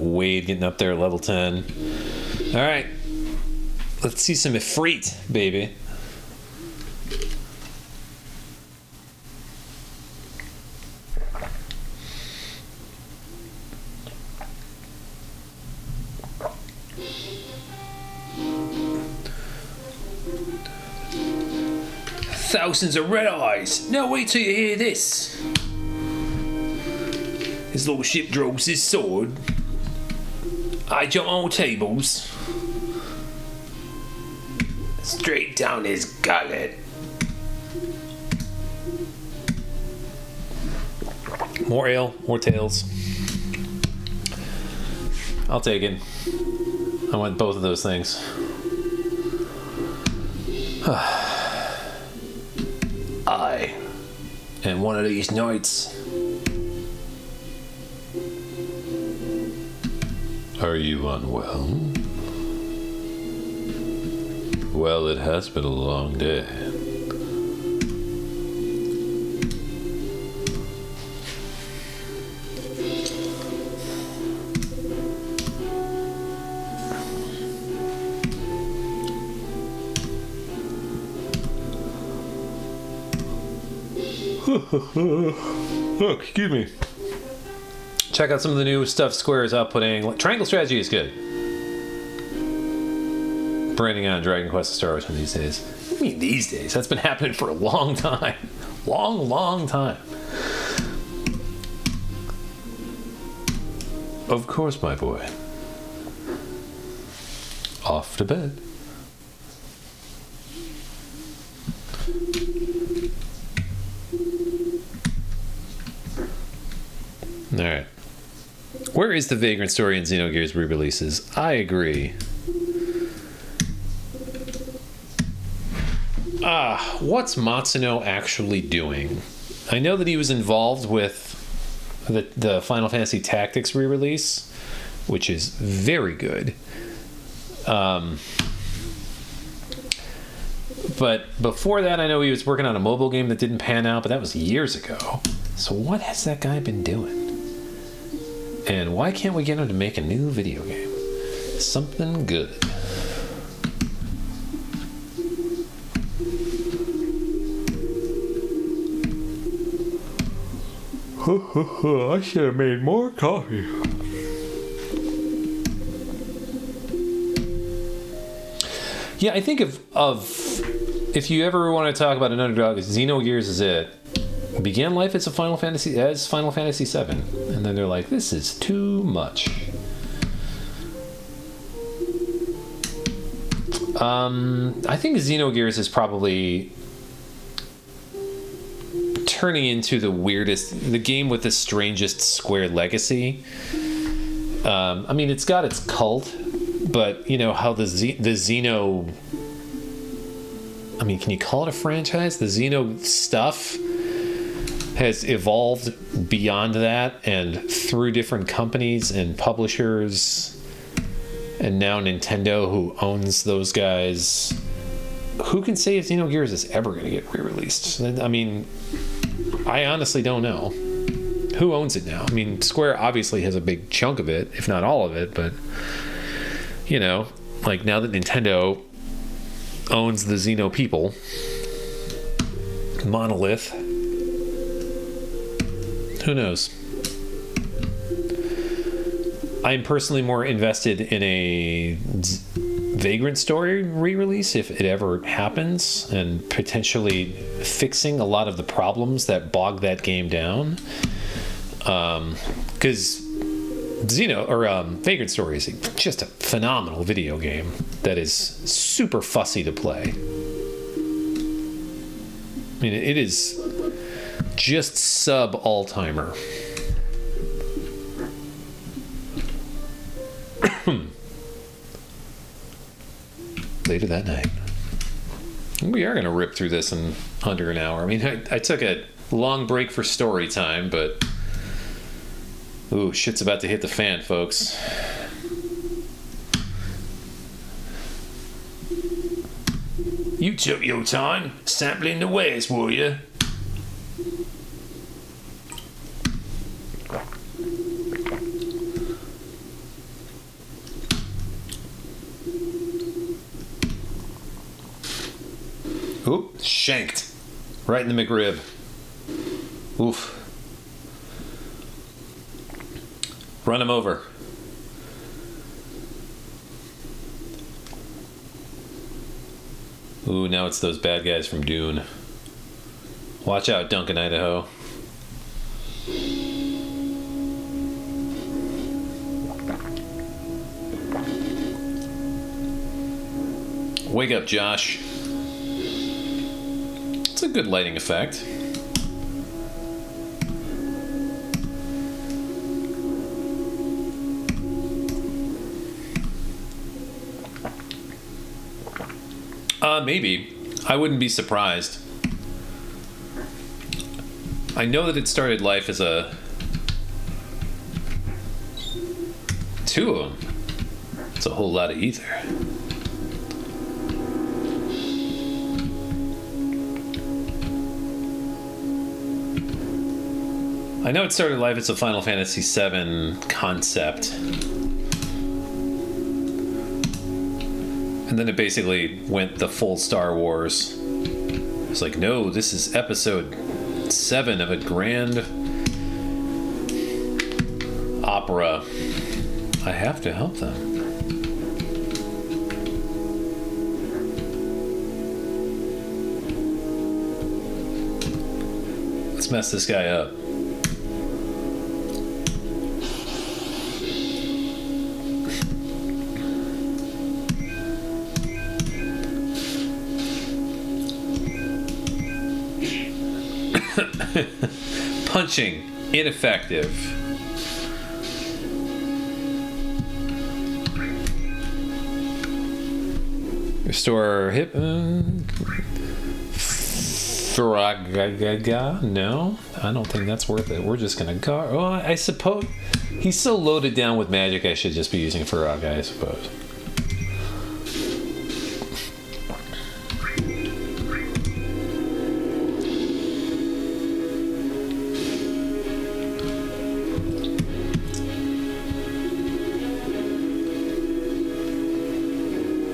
Wade getting up there at level 10. All right, let's see some Ifrit, baby. Thousands of red eyes. Now wait till you hear this. His lordship draws his sword. I jump on tables. Straight down his gullet. More ale, more tails. I'll take it. I want both of those things. I am one of these knights. Are you unwell? Well, it has been a long day. Oh, excuse me. Check out some of the new stuff Square is outputting. Triangle strategy is good. Branding on Dragon Quest and Star Wars these days. I mean these days? That's been happening for a long time. Long time. Of course, my boy. Off to bed. Alright. Where is the Vagrant story in Xenogears re-releases? I agree. What's Matsuno actually doing? I know that he was involved with the Final Fantasy Tactics re-release, which is very good. But before that, I know he was working on a mobile game that didn't pan out, but that was years ago. So what has that guy been doing? And why can't we get him to make a new video game? Something good. I should have made more coffee. Yeah, I think of if you ever want to talk about an underdog, Xenogears is it. Began life as Final Fantasy VII, and then they're like, this is too much. I think Xenogears is probably turning into the game with the strangest Square legacy. I mean, it's got its cult, but you know how the Xeno, I mean, can you call it a franchise? The Xeno stuff has evolved beyond that and through different companies and publishers, and now Nintendo, who owns those guys. Who can say if Xenogears is ever going to get re-released? I mean, I honestly don't know. Who owns it now? I mean, Square obviously has a big chunk of it, if not all of it, but, you know, like now that Nintendo owns the Xeno people, Monolith, who knows? I'm personally more invested in a Vagrant Story re-release if it ever happens, and potentially fixing a lot of the problems that bog that game down. Because Vagrant Story is just a phenomenal video game that is super fussy to play. I mean, it is just sub all-timer. Later that night. We are going to rip through this in under an hour. I mean, I took a long break for story time, but ooh, shit's about to hit the fan, folks. You took your time sampling the wares, will you? Oop, shanked. Right in the McRib. Oof. Run him over. Ooh, now it's those bad guys from Dune. Watch out, Duncan, Idaho. Wake up, Josh. It's a good lighting effect. Maybe. I wouldn't be surprised. I know that it started life as a... 2 of them. It's a whole lot of ether. I know it started life as a Final Fantasy VII concept. And then it basically went the full Star Wars. It's like, no, this is episode 7 of a grand opera. I have to help them. Let's mess this guy up. Punching ineffective. Restore hip. Faragaga? No, I don't think that's worth it. We're just gonna go. Oh, I suppose he's so loaded down with magic. I should just be using Faraga, I suppose.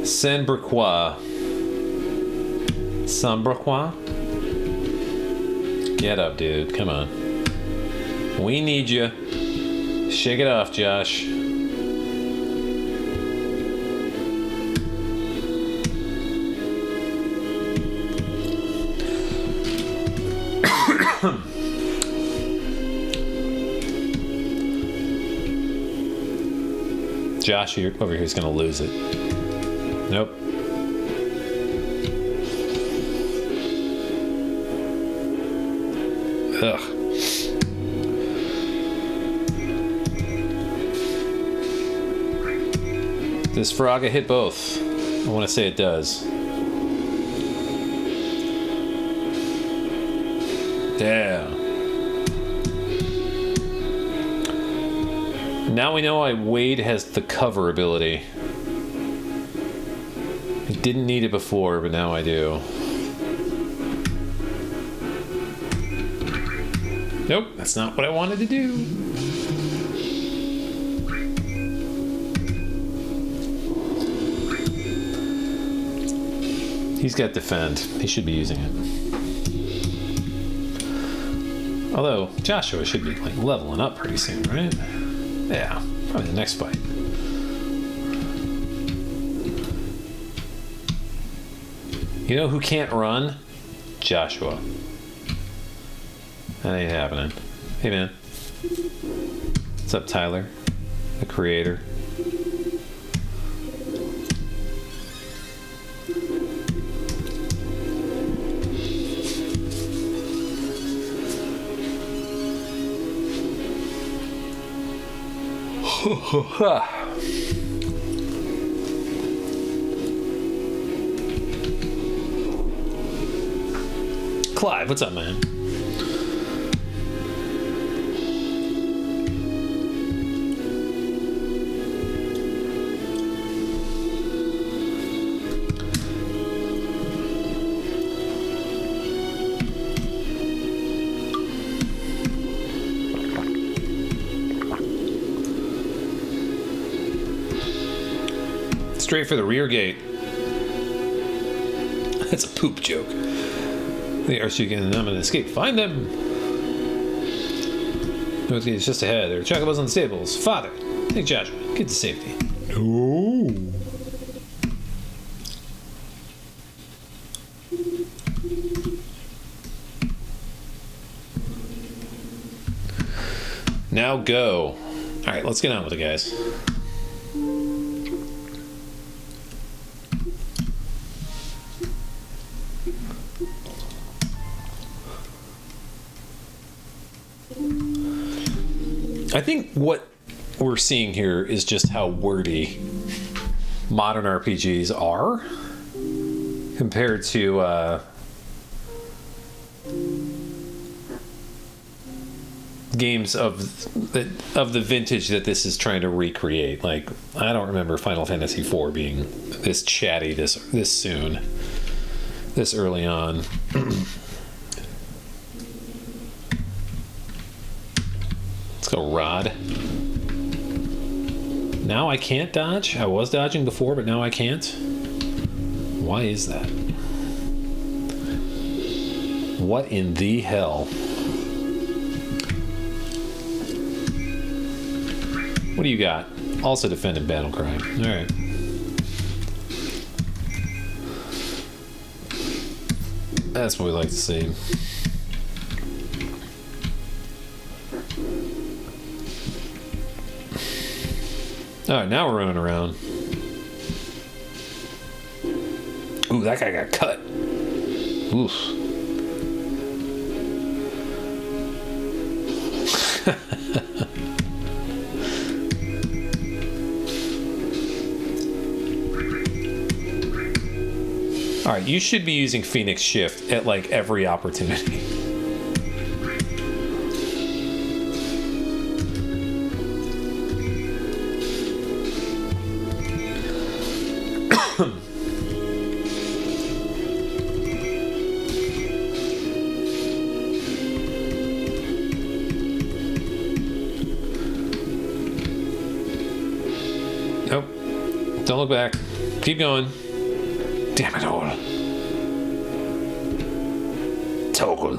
Saint-Broquois. Saint-Broquois? Get up, dude. Come on. We need you. Shake it off, Josh. Josh over here is going to lose it. Nope. Ugh. Does Fraga hit both? I want to say it does. Yeah. Now we know why Wade has the cover ability. I didn't need it before, but now I do. Nope, that's not what I wanted to do. He's got defend. He should be using it. Although, Joshua should be like leveling up pretty soon, right? Yeah, probably the next fight. You know who can't run? Joshua. That ain't happening. Hey, man. What's up, Tyler? The creator. Clive, what's up, man? Straight for the rear gate. That's a poop joke. They are shooting and I'm gonna escape. Find them! North gate is just ahead. There are chocobos on the stables. Father, take Joshua. Get to safety. No. Now go. Alright, let's get on with it, guys. I think what we're seeing here is just how wordy modern RPGs are compared to games of the vintage that this is trying to recreate. Like, I don't remember Final Fantasy IV being this chatty this soon, this early on. Let's go, Rod. Now I can't dodge. I was dodging before, but now I can't. Why is that? What in the hell? What do you got? Also defending battle cry. All right. That's what we like to see. All right, now we're running around. Ooh, that guy got cut. Oof. All right, you should be using Phoenix Shift at like every opportunity. Nope. Don't look back. Keep going. Damn it all. Toggle.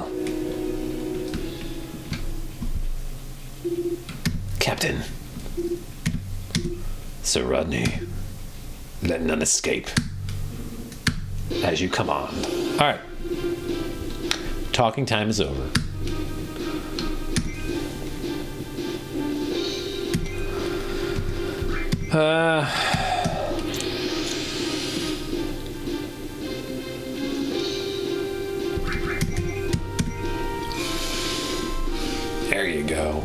Captain. Sir Rodney, let none escape. As you command. All right. Talking time is over. There you go.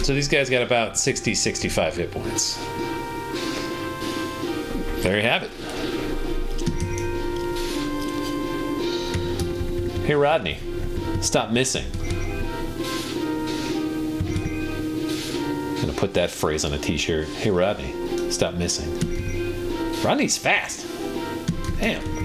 So these guys got about 60, 65 hit points. There you have it. Hey, Rodney, stop missing. I'm gonna put that phrase on a t-shirt. Hey, Rodney, stop missing. Rodney's fast. Damn.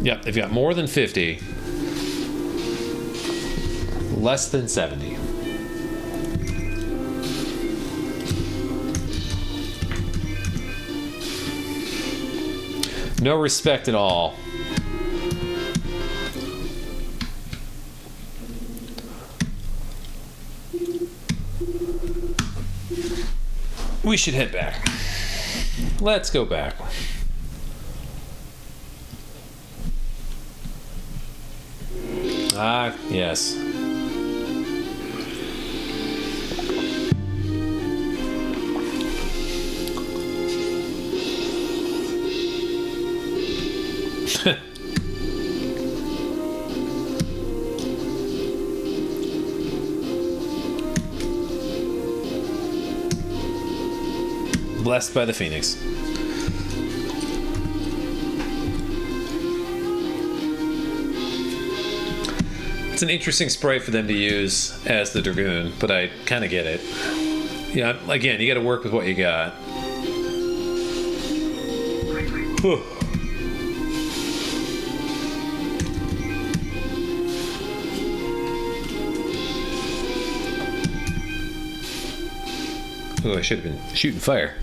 Yep, they've got more than 50, less than 70. No respect at all. We should head back. Let's go back. Ah, yes. Blessed by the Phoenix. It's an interesting sprite for them to use as the Dragoon, but I kind of get it. Yeah, again, you got to work with what you got. Whew. Oh, I should have been shooting fire.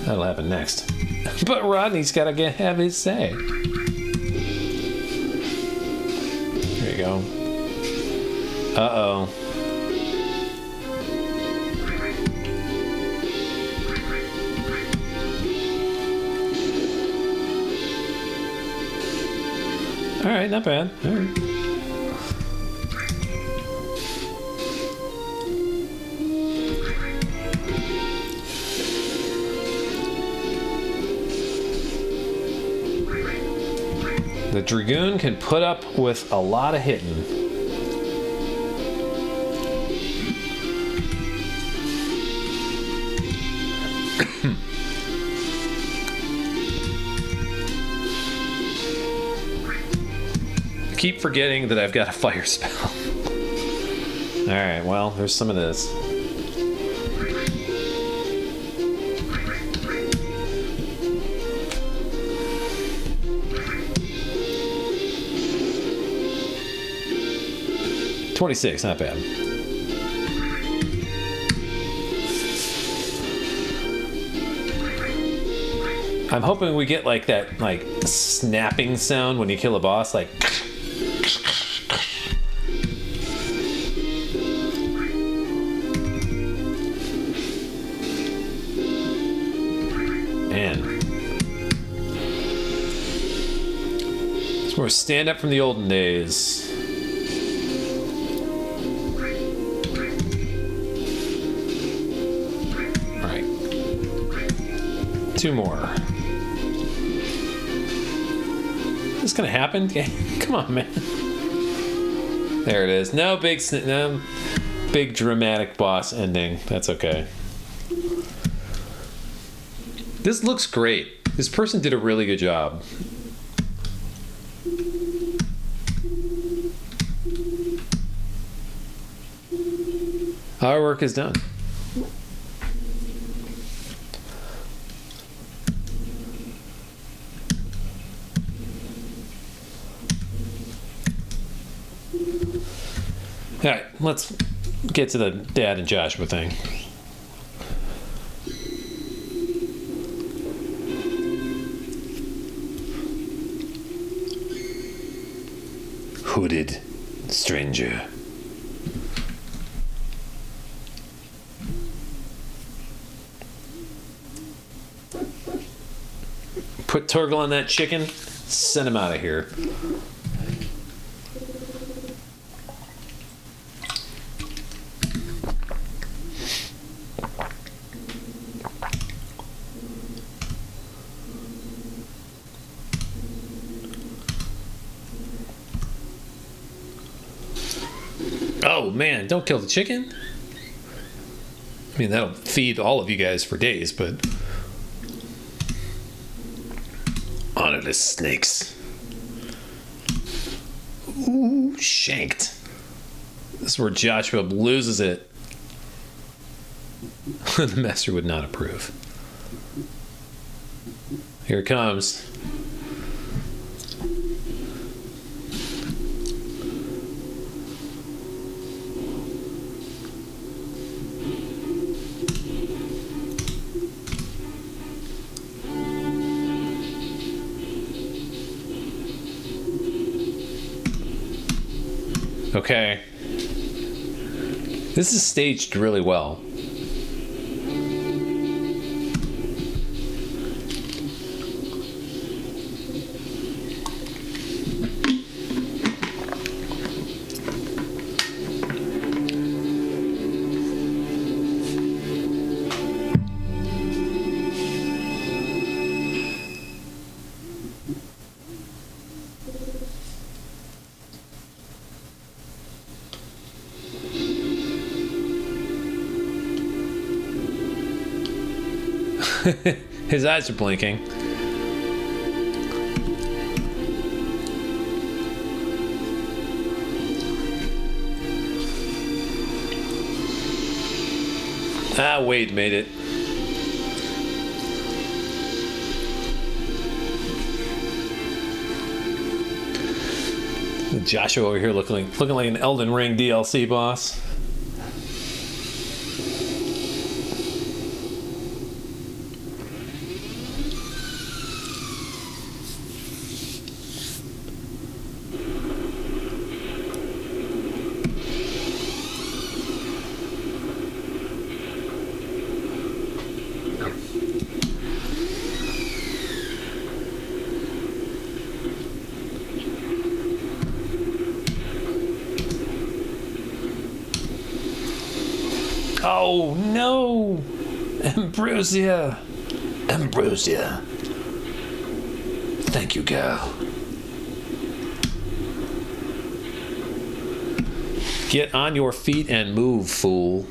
That'll happen next. But Rodney's got to have his say. There you go. Uh-oh. All right, not bad. All right. The Dragoon can put up with a lot of hitting. I keep forgetting that I've got a fire spell. Alright, well, there's some of this. $26, not bad. I'm hoping we get like that like snapping sound when you kill a boss, like. Man. It's more stand up from the olden days. Two more. Is this gonna happen? Come on, man. There it is. No big dramatic boss ending. That's okay. This looks great. This person did a really good job. Our work is done. All right, let's get to the Dad and Joshua thing. hooded stranger. Put Torgal on that chicken, send him out of here. Oh man, don't kill the chicken. I mean, that'll feed all of you guys for days, but... Honorless snakes. Ooh, shanked. This is where Joshua loses it. The master would not approve. Here it comes. Okay. This is staged really well. His eyes are blinking. Ah, Wade made it. Joshua over here looking like an Elden Ring DLC boss. Oh no! Ambrosia! Ambrosia! Thank you, girl. Get on your feet and move, fool.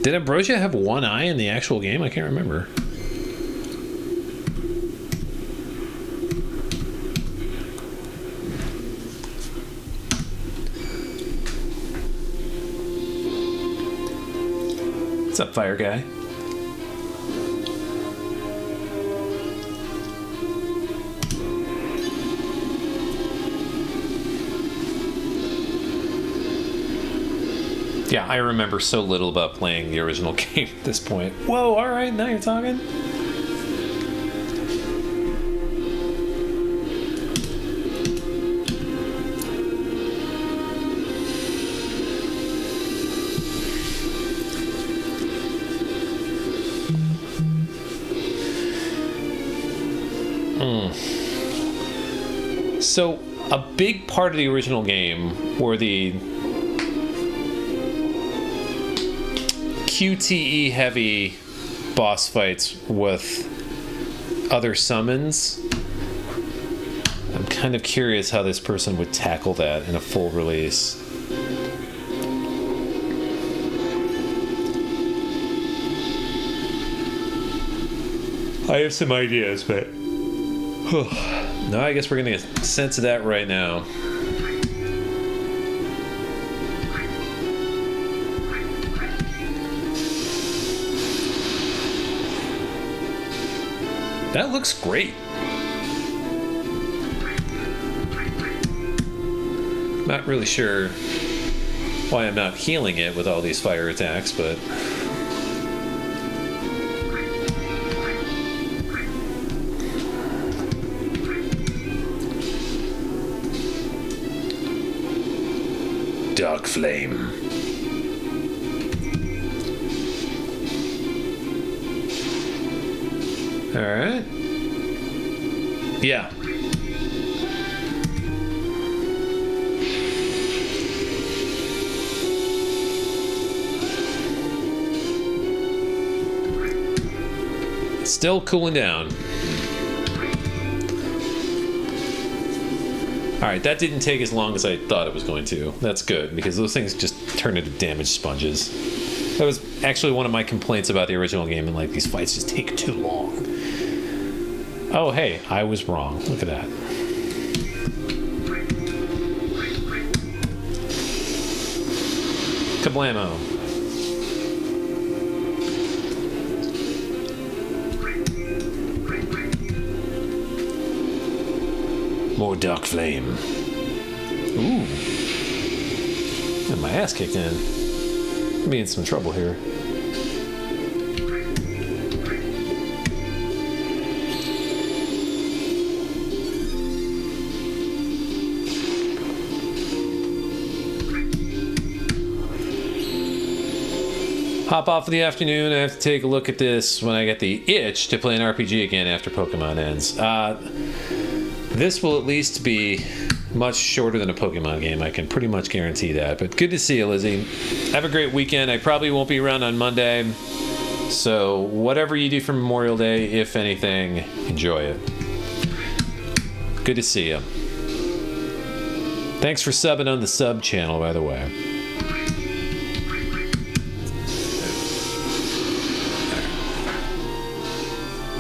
Did Ambrosia have one eye in the actual game? I can't remember. What's up, fire guy? Yeah, I remember so little about playing the original game at this point. Whoa, alright, now you're talking. So, a big part of the original game were the QTE heavy boss fights with other summons. I'm kind of curious how this person would tackle that in a full release. I have some ideas, but no, I guess we're gonna get a sense of that right now. That looks great. Not really sure why I'm not healing it with all these fire attacks, but dark flame. Alright. Yeah. Still cooling down. Alright, that didn't take as long as I thought it was going to. That's good, because those things just turn into damaged sponges. That was actually one of my complaints about the original game, and like, these fights just take too long. Oh, hey, I was wrong. Look at that. Kablamo. More dark flame. Ooh. Got my ass kicked in. I'm in some trouble here. Hop off for the afternoon. I have to take a look at this when I get the itch to play an RPG again after Pokemon ends. This will at least be much shorter than a Pokemon game. I can pretty much guarantee that. But good to see you, Lizzie. Have a great weekend. I probably won't be around on Monday. So whatever you do for Memorial Day, if anything, enjoy it. Good to see you. Thanks for subbing on the sub channel, by the way.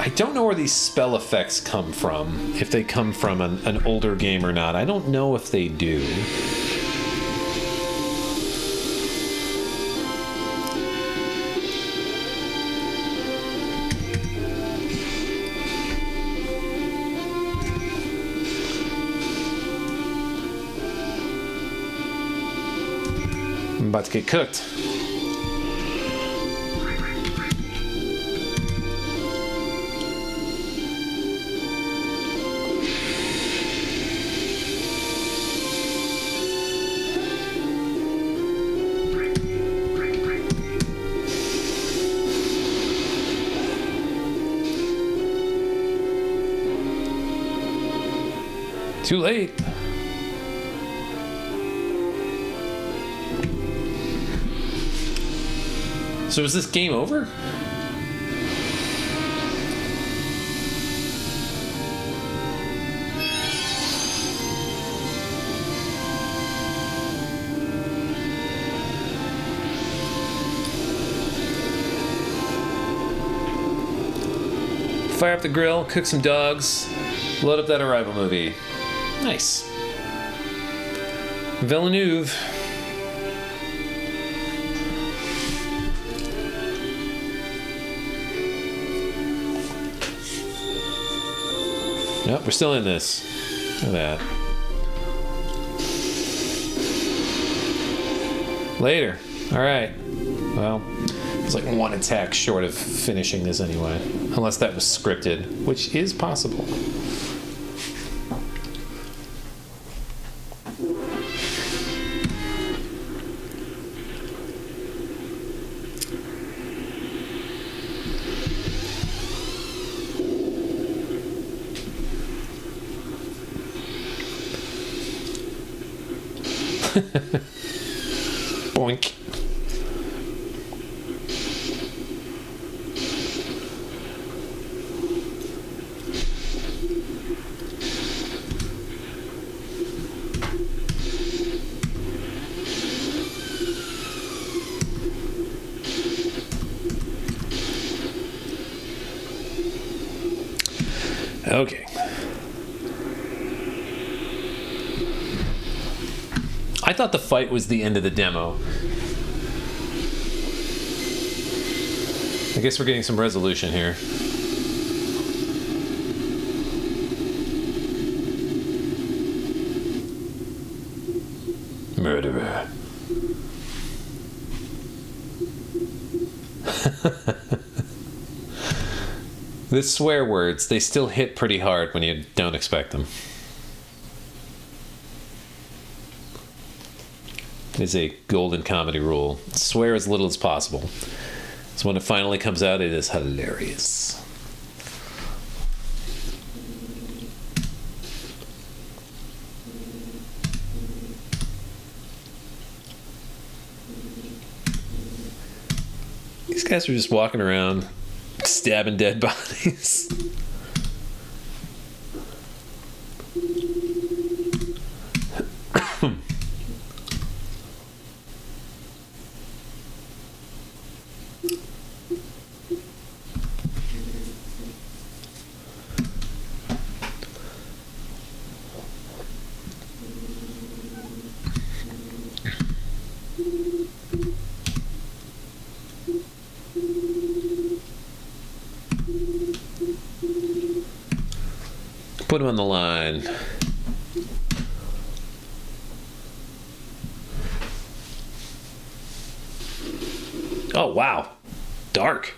I don't know where these spell effects come from, if they come from an older game or not. I don't know if they do. I'm about to get cooked. Too late. So is this game over? Fire up the grill, cook some dogs, load up that Arrival movie. Nice. Villeneuve. Nope, we're still in this. Look at that. Later. Alright. Well, it's like one attack short of finishing this anyway. Unless that was scripted, which is possible. Boink. Okay. I thought the fight was the end of the demo. I guess we're getting some resolution here. Murderer. The swear words, they still hit pretty hard when you don't expect them. is a golden comedy rule. Swear as little as possible. So when it finally comes out, it is hilarious. These guys are just walking around stabbing dead bodies. Put him on the line. Oh, wow. Dark.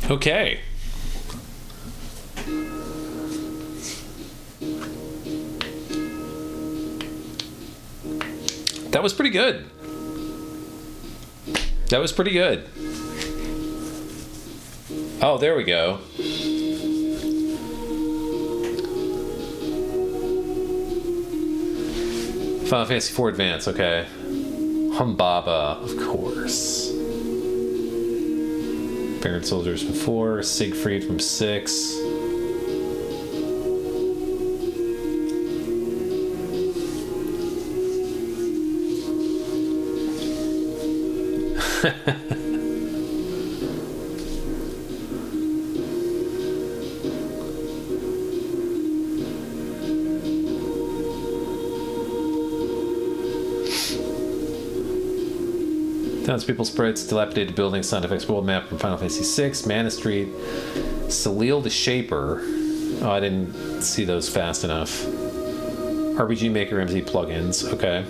Okay. That was pretty good. That was pretty good. Oh, there we go. Final Fantasy IV Advance, okay. Humbaba, of course. Parent Soldiers from 4, Siegfried from 6. Townspeople sprites, dilapidated buildings, sound effects, world map from Final Fantasy VI, Mana Street, Salil the Shaper. Oh, I didn't see those fast enough. RPG Maker MZ plugins, okay.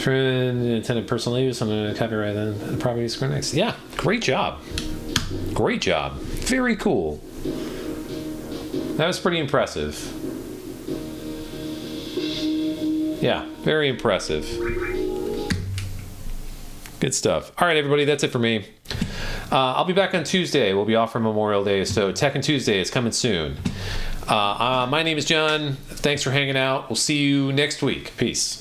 For intended personal use, I'm going to copyright the property Square Enix. Yeah, great job. Great job. Very cool. That was pretty impressive. Yeah, very impressive. Good stuff. All right, everybody, that's it for me. I'll be back on Tuesday. We'll be off for Memorial Day, so Tekken Tuesday is coming soon. My name is John. Thanks for hanging out. We'll see you next week. Peace.